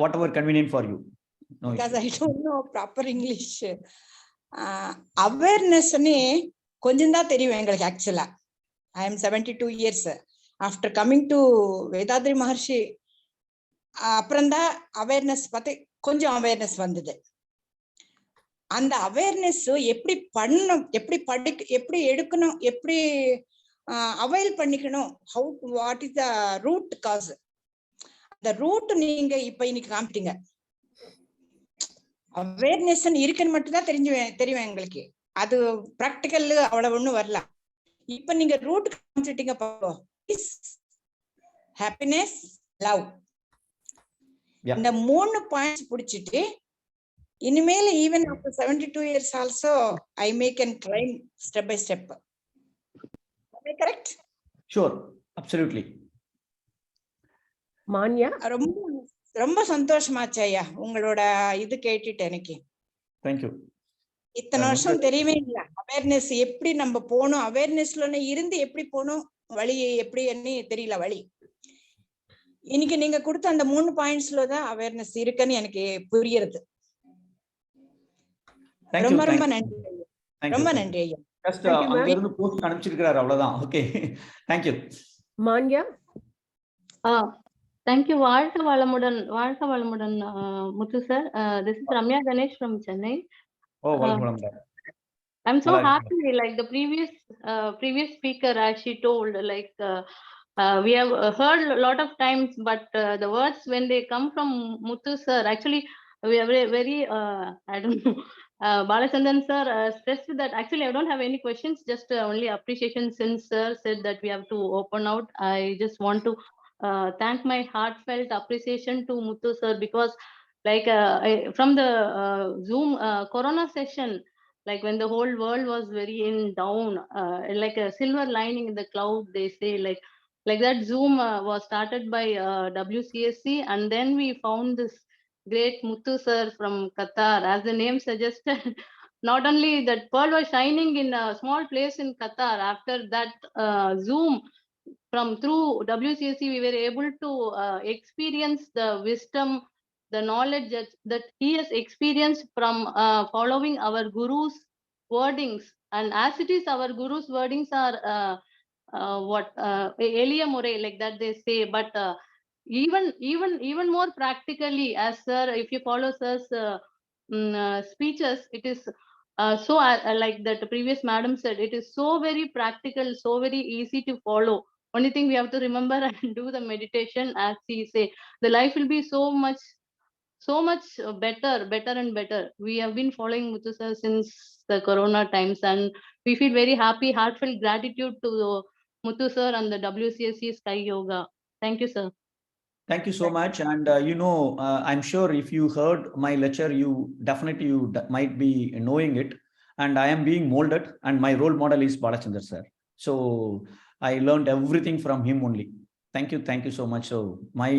whatever convenient for you. No Because issue. I don't know proper English. Awareness கொஞ்சம் தான் தெரியும் எங்களுக்கு ஆக்சுவலா. I am 72 years. After coming to Vethathiri Maharishi, அப்புறம் தான் awareness பார்த்து கொஞ்சம் awareness வந்தது. அந்த அவேர்னஸ் எப்படி பண்ணணும், எப்படி எடுக்கணும், எப்படி அவைல் பண்ணிக்கணும், what is the root cause, அந்த ரூட் நீங்க இப்ப இன்னைக்கு காமிட்டீங்க. அவேர்னஸ் இருக்குன்னு மட்டும் தான் தெரியும் எங்களுக்கு. அது பிராக்டிக்கல் அவ்வளவு ஒண்ணும் வரல. இப்ப நீங்க ரூட் காமிச்சிட்டீங்க. ஹாப்பினஸ், லவ், இந்த 3 பாயிண்ட்ஸ் பிடிச்சிட்டு இனிமேல் even after 72 years also I make and claim step by step. Correct? Sure, absolutely. Manya. ரொம்ப சந்தோஷமாச்சு ஐயா உங்களோட இது கேட்டுட்டு. எனக்கு Thank you. இத்தனை வருஷம் தெரியவே இல்லை அவேர்னஸ் எப்படி நம்ம போகணும், அவேர்னஸ்ல இருந்து எப்படி போகணும், வழி எப்படின்னு தெரியல வழி. இன்னைக்கு நீங்க கொடுத்த அந்த 3 பாயிண்ட்ஸ்ல தான் அவேர்னஸ் இருக்குன்னு எனக்கு புரியுறது. ரொம்ப நன்றி ஐயா. ரொம்ப நன்றி ஐயா. Just அங்க இருந்து போஸ்ட் அனுப்பிச்சிருக்காரு, அவ்வளவுதான். Okay, thank you. Manya. Thank you. வாழ்க வளமுடன் Muthu sir. This is Ramya Ganesh from Chennai. Oh, welcome. I'm so happy, like the previous speaker, as she told, like we have heard a lot of times, but the words when they come from Muthu sir, actually we are very I don't know, Balachandran sir stressed that actually I don't have any questions, just only appreciation, since sir said that we have to open out. I just want to thank my heartfelt appreciation to Muthu sir, because like from the Zoom Corona session, like when the whole world was very in down, like a silver lining in the cloud, they say, like Like that, Zoom was started by WCSC, and then we found this great Muthu sir from Qatar. As the name suggested, not only that pearl was shining in a small place in Qatar. After that Zoom, through WCSC, we were able to experience the wisdom, the knowledge that he has experienced from following our Guru's wordings. And as it is, our Guru's wordings are Elia More, like that they say, but even more practically, as sir, if you follow sir's speeches, it is so like that the previous madam said, it is so very practical, so very easy to follow. Only thing we have to remember and do the meditation, as he say, the life will be so much better and better. We have been following Muthu sir since the corona times, and we feel very happy, heartfelt gratitude to Muthu sir and the WCSC Sky Yoga. Thank you, sir. Thank you so much. And I'm sure if you heard my lecture, you might be knowing it. And I am being molded, and my role model is Balachandra sir. So I learned everything from him only. Thank you so much. So my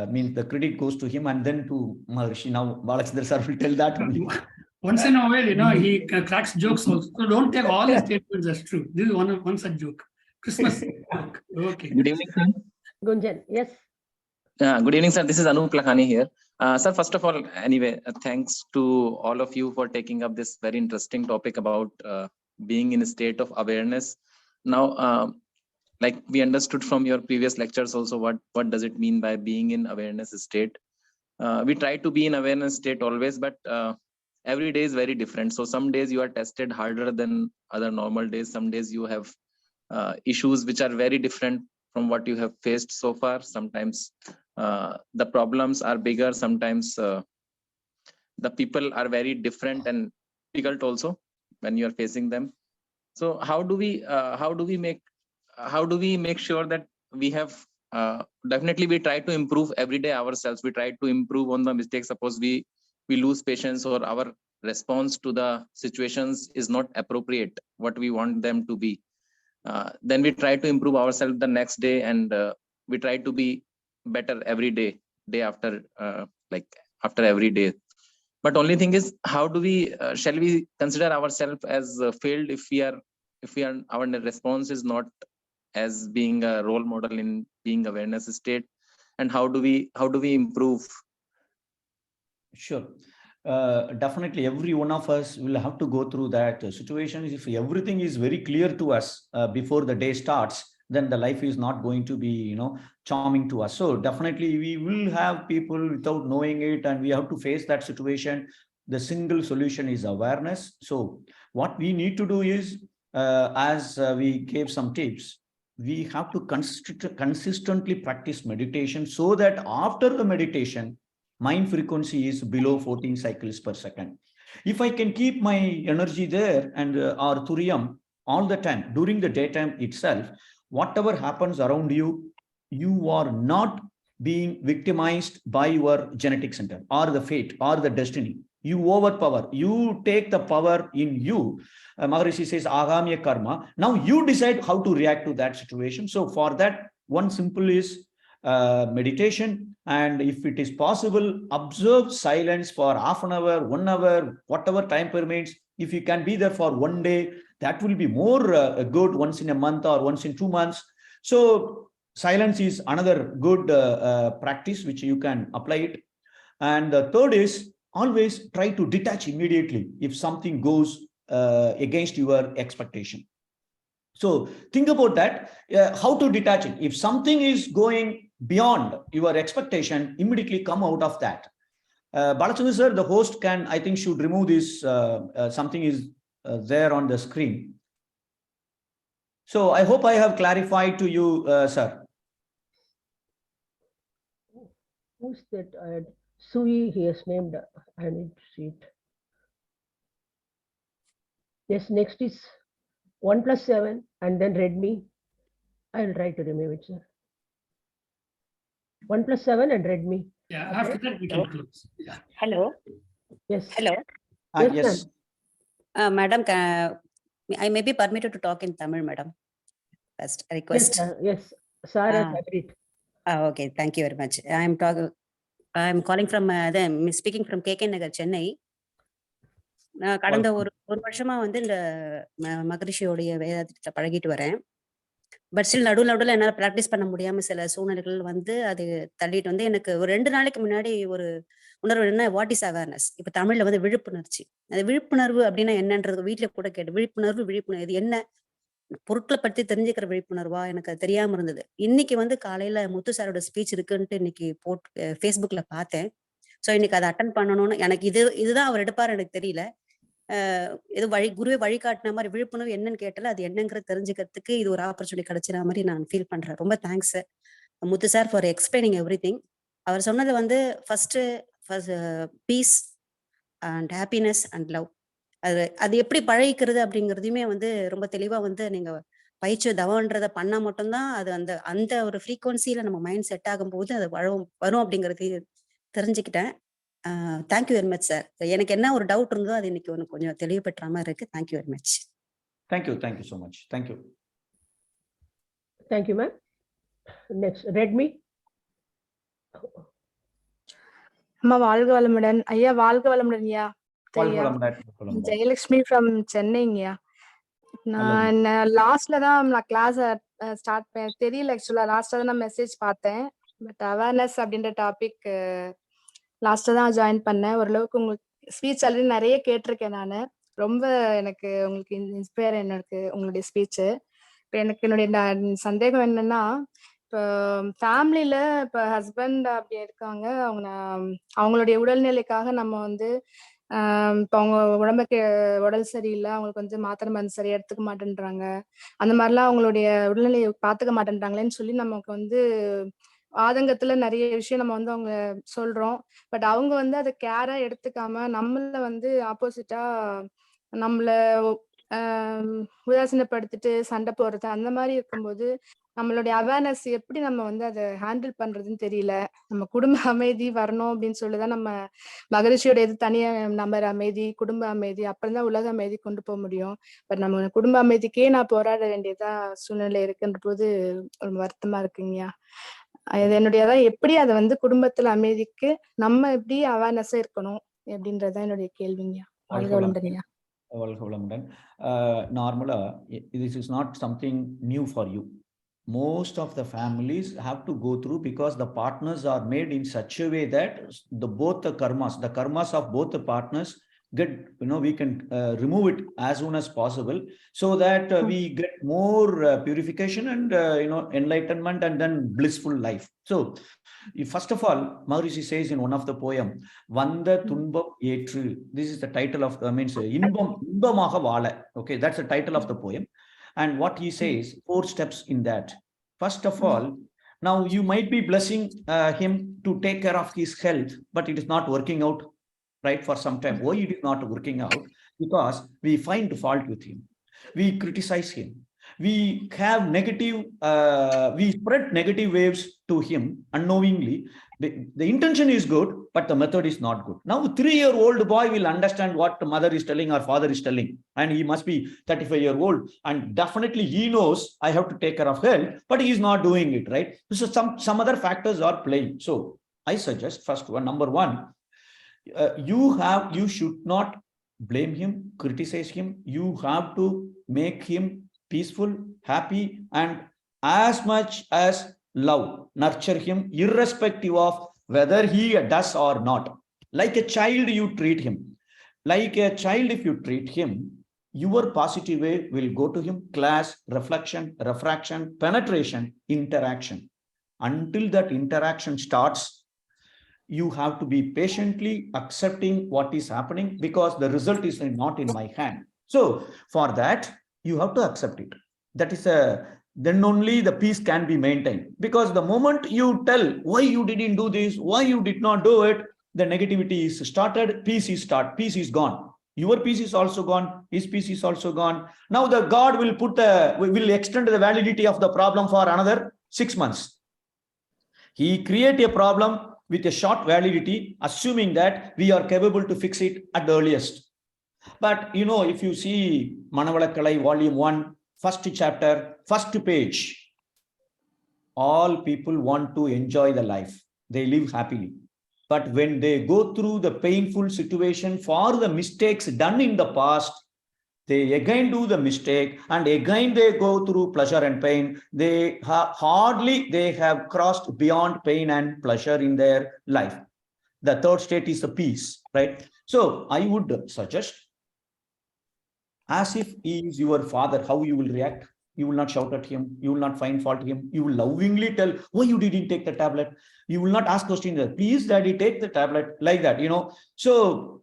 means the credit goes to him and then to Maharishi. Now Balachandra sir will tell that only. Once in a while, he cracks jokes also. So don't take all his statements as true. This is one such joke. Christmas joke. Okay. Good evening, sir. Gunjan, yes. Good evening, sir. This is Anup Lakhani here. Sir, first of all, anyway, thanks to all of you for taking up this very interesting topic about being in a state of awareness. Now, like we understood from your previous lectures also, what does it mean by being in awareness state? We try to be in awareness state always, but every day is very different. So some days you are tested harder than other normal days. Some days you have issues which are very different from what you have faced so far. Sometimes the problems are bigger. Sometimes the people are very different and difficult also when you are facing them. So how do we make sure that we have definitely we try to improve every day ourselves. We try to improve on the mistakes. Suppose we lose patience or our response to the situations is not appropriate, what we want them to be. Then we try to improve ourselves the next day, and we try to be better every day after after every day. But only thing is, how do we shall we consider ourselves as failed if our response is not as being a role model in being awareness state? And how do we improve? Sure. Definitely every one of us will have to go through that situation. If everything is very clear to us before the day starts, then the life is not going to be charming to us. So definitely we will have people without knowing it, and we have to face that situation. The single solution is awareness. So what we need to do is, as we gave some tips, we have to consistently practice meditation, so that after the meditation, mind frequency is below 14 cycles per second. If I can keep my energy there and our thuriam all the time during the daytime itself, whatever happens around you, you are not being victimized by your genetic center or the fate or the destiny. You overpower, you take the power in you. Maharishi says, Agamya karma. Now you decide how to react to that situation. So for that, one simple is meditation. And if it is possible, observe silence for half an hour, 1 hour, whatever time permits. If you can be there for 1 day, that will be more good, once in a month or once in 2 months. So silence is another good practice which you can apply it. And the third is, always try to detach immediately if something goes against your expectation. So think about that, how to detach it. If something is going beyond your expectation, immediately come out of that. Balachandra sir, the host should remove this, something is there on the screen. So I hope I have clarified to you, sir. Who's that? Sui, he has named. I need to see it. Yes, next is 1 + 7 and then Redmi. I will try to remove it, sir. 1 + 7 and Redmi. Yeah, after that we can close. Yeah. Hello. Yes. Hello. Yes. Madam, I may be permitted to talk in Tamil, madam. First request. Yes. Sir has agreed. Okay, thank you very much. I'm calling from speaking from KK Nagar, Chennai. நான் கடந்த ஒரு வருஷமா வந்து இந்த மகரிஷியோடைய வேதாத்திரத்தை பழகிட்டு வரேன். But still நடுவில் என்னால் ப்ராக்டிஸ் பண்ண முடியாம சில சூழ்நிலைகள் வந்து அது தள்ளிட்டு வந்து எனக்கு ஒரு 2 நாளைக்கு முன்னாடி ஒரு உணர்வு என்ன, வாட் இஸ் அவேர்னஸ்? இப்ப தமிழ்ல வந்து விழிப்புணர்ச்சி. அது விழிப்புணர்வு அப்படின்னா என்னன்றது வீட்டுல கூட கேட்டு, விழிப்புணர்வு இது என்ன, பொருட்களை பற்றி தெரிஞ்சுக்கிற விழிப்புணர்வா, எனக்கு அது தெரியாம இருந்தது. இன்னைக்கு வந்து காலையில முத்து சாரோட ஸ்பீச் இருக்குன்ட்டு இன்னைக்கு ஃபேஸ்புக்ல பார்த்தேன். ஸோ இன்னைக்கு அதை அட்டன் பண்ணணும்னு எனக்கு இதுதான் அவர் எடுப்பாரு எனக்கு தெரியல. ஏதோ குருவே வழிகாட்டின மாதிரி விழிப்புணர்வு என்னன்னு கேட்டால அது என்னங்கிறது தெரிஞ்சுக்கிறதுக்கு இது ஒரு ஆப்பர்ச்சுனிட்டி கிடைச்சிற மாதிரி நான் ஃபீல் பண்றேன். ரொம்ப thanks Muthu sir for explaining everything. அவர் சொன்னது வந்து first peace and happiness and love, அது எப்படி பழகிக்கிறது அப்படிங்கிறதையுமே வந்து ரொம்ப தெளிவா வந்து நீங்க பயிற்சி தவன்றதை பண்ணா மட்டும்தான் அது அந்த ஒரு ஃப்ரீக்வன்சியில நம்ம மைண்ட் செட் ஆகும் போது அது வரும் அப்படிங்கிறது தெரிஞ்சுக்கிட்டேன். Thank you very much sir. எனக்கு என்ன ஒரு டவுட் இருந்தோ அது இன்னைக்கு ஒன்று கொஞ்சம் தெளிவு பெற்ற மாதிரி இருக்கு. Thank you very much. Thank you so much. Thank you ma'am. Next Redmi. அம்மா வாழ்க வளமுடன். ஐயா வாழ்க வளமுடன். ஐயா ஜெயலட்சுமி ஃப்ரம் சென்னைங்கய்யா. நான் லாஸ்ட்ல தான் நான் கிளாஸ் ஸ்டார்ட் பண்ண தெரியல. ஆக்சுவலா லாஸ்ட்ல தான் நான் மெசேஜ் பார்த்தேன். பட் அவேர்னஸ் அப்படின்ற டாபிக் லாஸ்ட்ல தான் ஜாயின் பண்ணேன். ஓரளவுக்கு உங்களுக்கு ஸ்பீச் ஆல்ரெடி நிறைய கேட்டிருக்கேன் நான். ரொம்ப எனக்கு உங்களுக்கு இன்ஸ்பயர் எனக்கு உங்களுடைய ஸ்பீச்சு. இப்போ எனக்கு என்னுடைய சந்தேகம் என்னன்னா, இப்போ ஃபேமிலியில இப்போ ஹஸ்பண்ட் அப்படி இருக்காங்க, அவங்களுடைய உடல்நிலைக்காக நம்ம வந்து இப்போ அவங்க உடல் சரியில்லை, அவங்களுக்கு வந்து மாத்திரை மருந்து சரியா எடுத்துக்க மாட்டேன்றாங்க, அந்த மாதிரிலாம் அவங்களுடைய உடல்நிலையை பார்த்துக்க மாட்டேன்றாங்களேன்னு சொல்லி நமக்கு வந்து ஆதங்கத்துல நிறைய விஷயம் நம்ம வந்து அவங்க சொல்றோம். பட் அவங்க வந்து அதை கேரா எடுத்துக்காம நம்மள வந்து ஆப்போசிட்டா நம்மள உதாசீனப்படுத்திட்டு சண்டை போடுறது அந்த மாதிரி இருக்கும்போது நம்மளுடைய அவேர்னஸ் எப்படி நம்ம வந்து அதை ஹேண்டில் பண்றதுன்னு தெரியல. நம்ம குடும்ப அமைதி வரணும் அப்படின்னு சொல்லிதான் நம்ம மகரிஷியோட இது தனியா நம்பர் அமைதி, குடும்ப அமைதி, அப்புறம் தான் உலக அமைதி கொண்டு போக முடியும். பட் நம்ம குடும்ப அமைதிக்கே நான் போராட வேண்டியதா சூழ்நிலை இருக்குன்ற போது ஒரு வருத்தமா இருக்குங்கய்யா. இது என்னுடையதான் எப்படி அதை வந்து குடும்பத்துல அமைதிக்கு நம்ம எப்படி அவேர்னஸா இருக்கணும் அப்படின்றதான் என்னுடைய கேள்விங்கய்யா. வாழ்க வளமுடன்யா. Normally, this is not something new for you. Most of the families have to go through because the partners are made in such a way that both the karmas of both the partners get, we can remove it as soon as possible, so that we get more purification and enlightenment and then blissful life. So first of all, Maharishi says in one of the poem, Vanda Tunbam Etru. This is the title of Inbamaga Vala. Okay, that's the title of the poem. And what he says, 4 steps in that. First of all, now you might be blessing him to take care of his health, but it is not working out, right, for some time. Why it is not working out? Because we find fault with him. We criticize him. We have we spread negative waves to him unknowingly. The intention is good, but the method is not good. Now, a 3-year-old boy will understand what the mother is telling or father is telling, and he must be 35-year-old, and definitely he knows I have to take care of health, but he is not doing it, right? So some other factors are playing. So I suggest first one, number one, you should not blame him, criticize him. You have to make him peaceful, happy, and as much as love, nurture him irrespective of whether he does or not. Like a child, you treat him. Like a child, if you treat him, your positive way will go to him. Class, reflection, refraction, penetration, interaction. Until that interaction starts, you have to be patiently accepting what is happening, because the result is not in my hand. So for that, you have to accept it. That is then only the peace can be maintained. Because the moment you tell why you didn't do this, why you did not do it, the negativity is started, peace is gone. Your peace is also gone, his peace is also gone. Now the God will extend the validity of the problem for another 6 months. He create a problem with a short validity, assuming that we are capable to fix it at the earliest. But if you see Manavalakalai volume 1, first chapter, first page, all people want to enjoy the life. They live happily. But when they go through the painful situation for the mistakes done in the past, they again do the mistake and again they go through pleasure and pain. They have crossed beyond pain and pleasure in their life. The third state is the peace, right? So I would suggest, as if he is your father, how you will react. You will not shout at him. You will not find fault him. You will lovingly tell, why you didn't take the tablet. You will not ask questions. Please, daddy, take the tablet, like that, So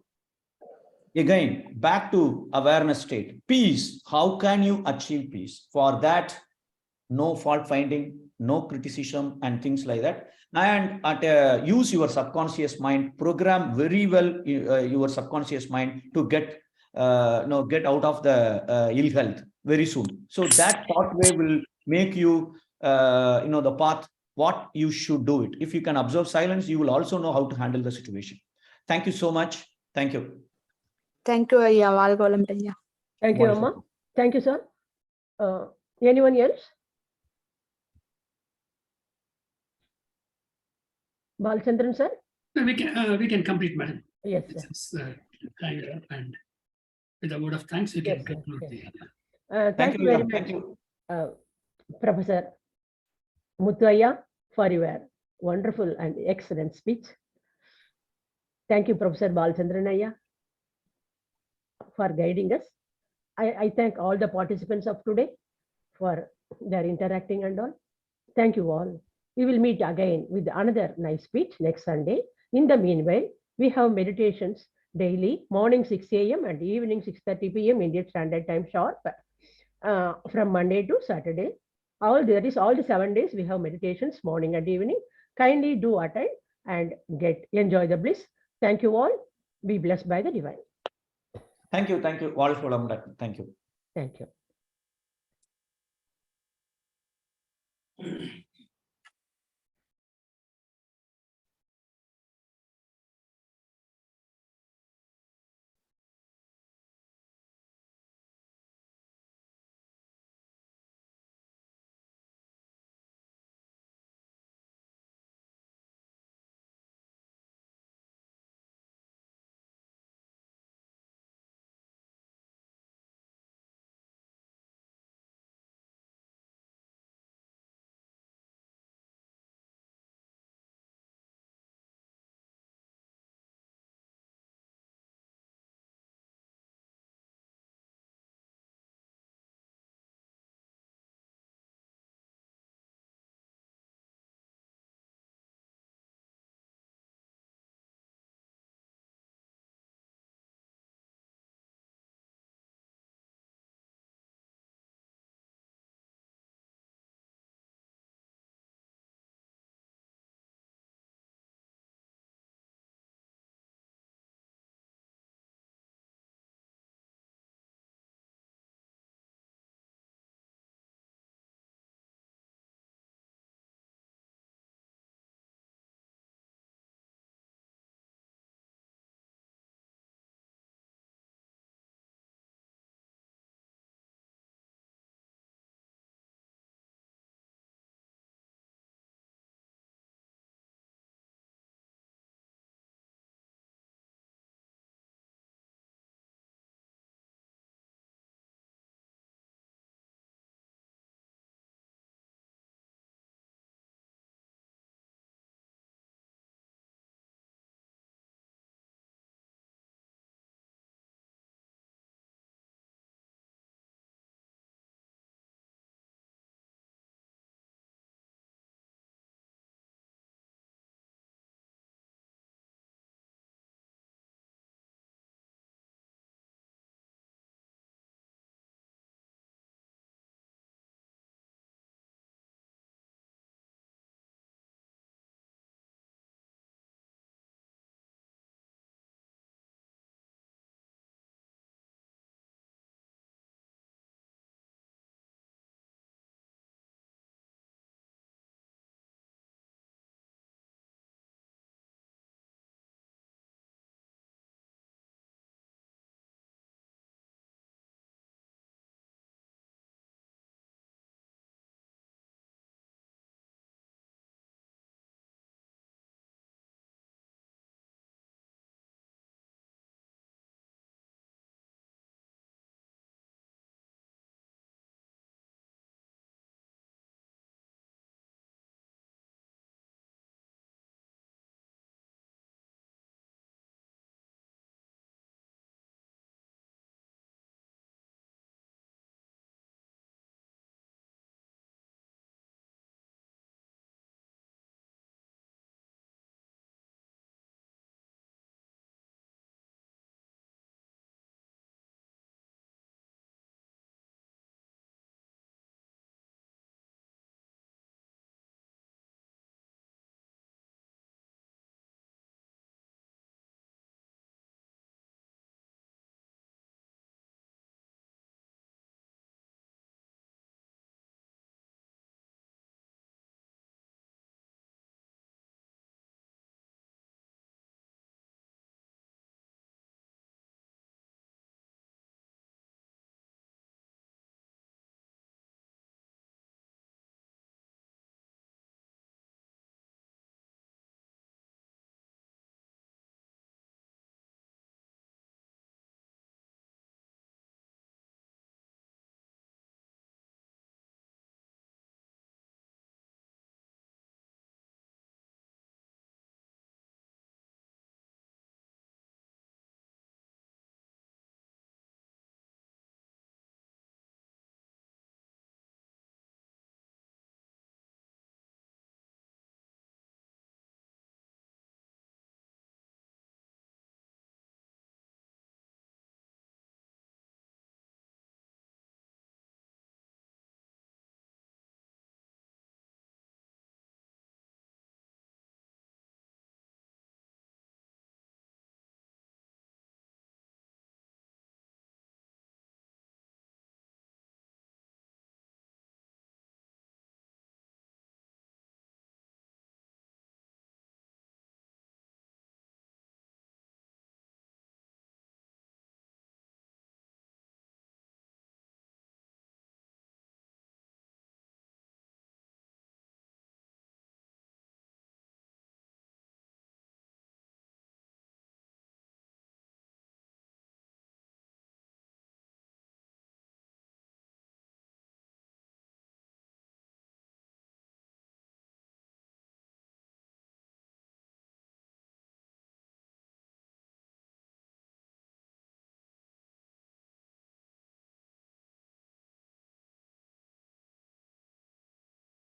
again, back to awareness state. Peace. How can you achieve peace? For that, no fault finding, no criticism and things like that. And use your subconscious mind, program very well your subconscious mind to get out of the ill health very soon. So that pathway will make you, the path, what you should do it. If you can observe silence, you will also know how to handle the situation. Thank you so much. Thank you. Thank you, Ayya. Valgolam, Ayya. Thank you, Amma. Thank you, sir. Anyone else? Balchandran, sir? We can complete, madam. Yes, It's sir. kind of, and with a word of thanks, we can Yes, sir. conclude Yes. the. Thank you very much, Professor Muthu for your wonderful and excellent speech. Thank you, Professor Balchandran Ayya, for guiding us. I thank all the participants of today for their interacting and all. Thank you all. We will meet again with another nice speech next Sunday. In the meanwhile, we have meditations daily, morning 6 a.m. and evening 6:30 p.m. Indian Standard Time sharp, from Monday to Saturday. All the 7 days we have meditations morning and evening. Kindly do attend and enjoy the bliss. Thank you all. Be blessed by the divine. Thank you. Thank you. Thank you. Thank you.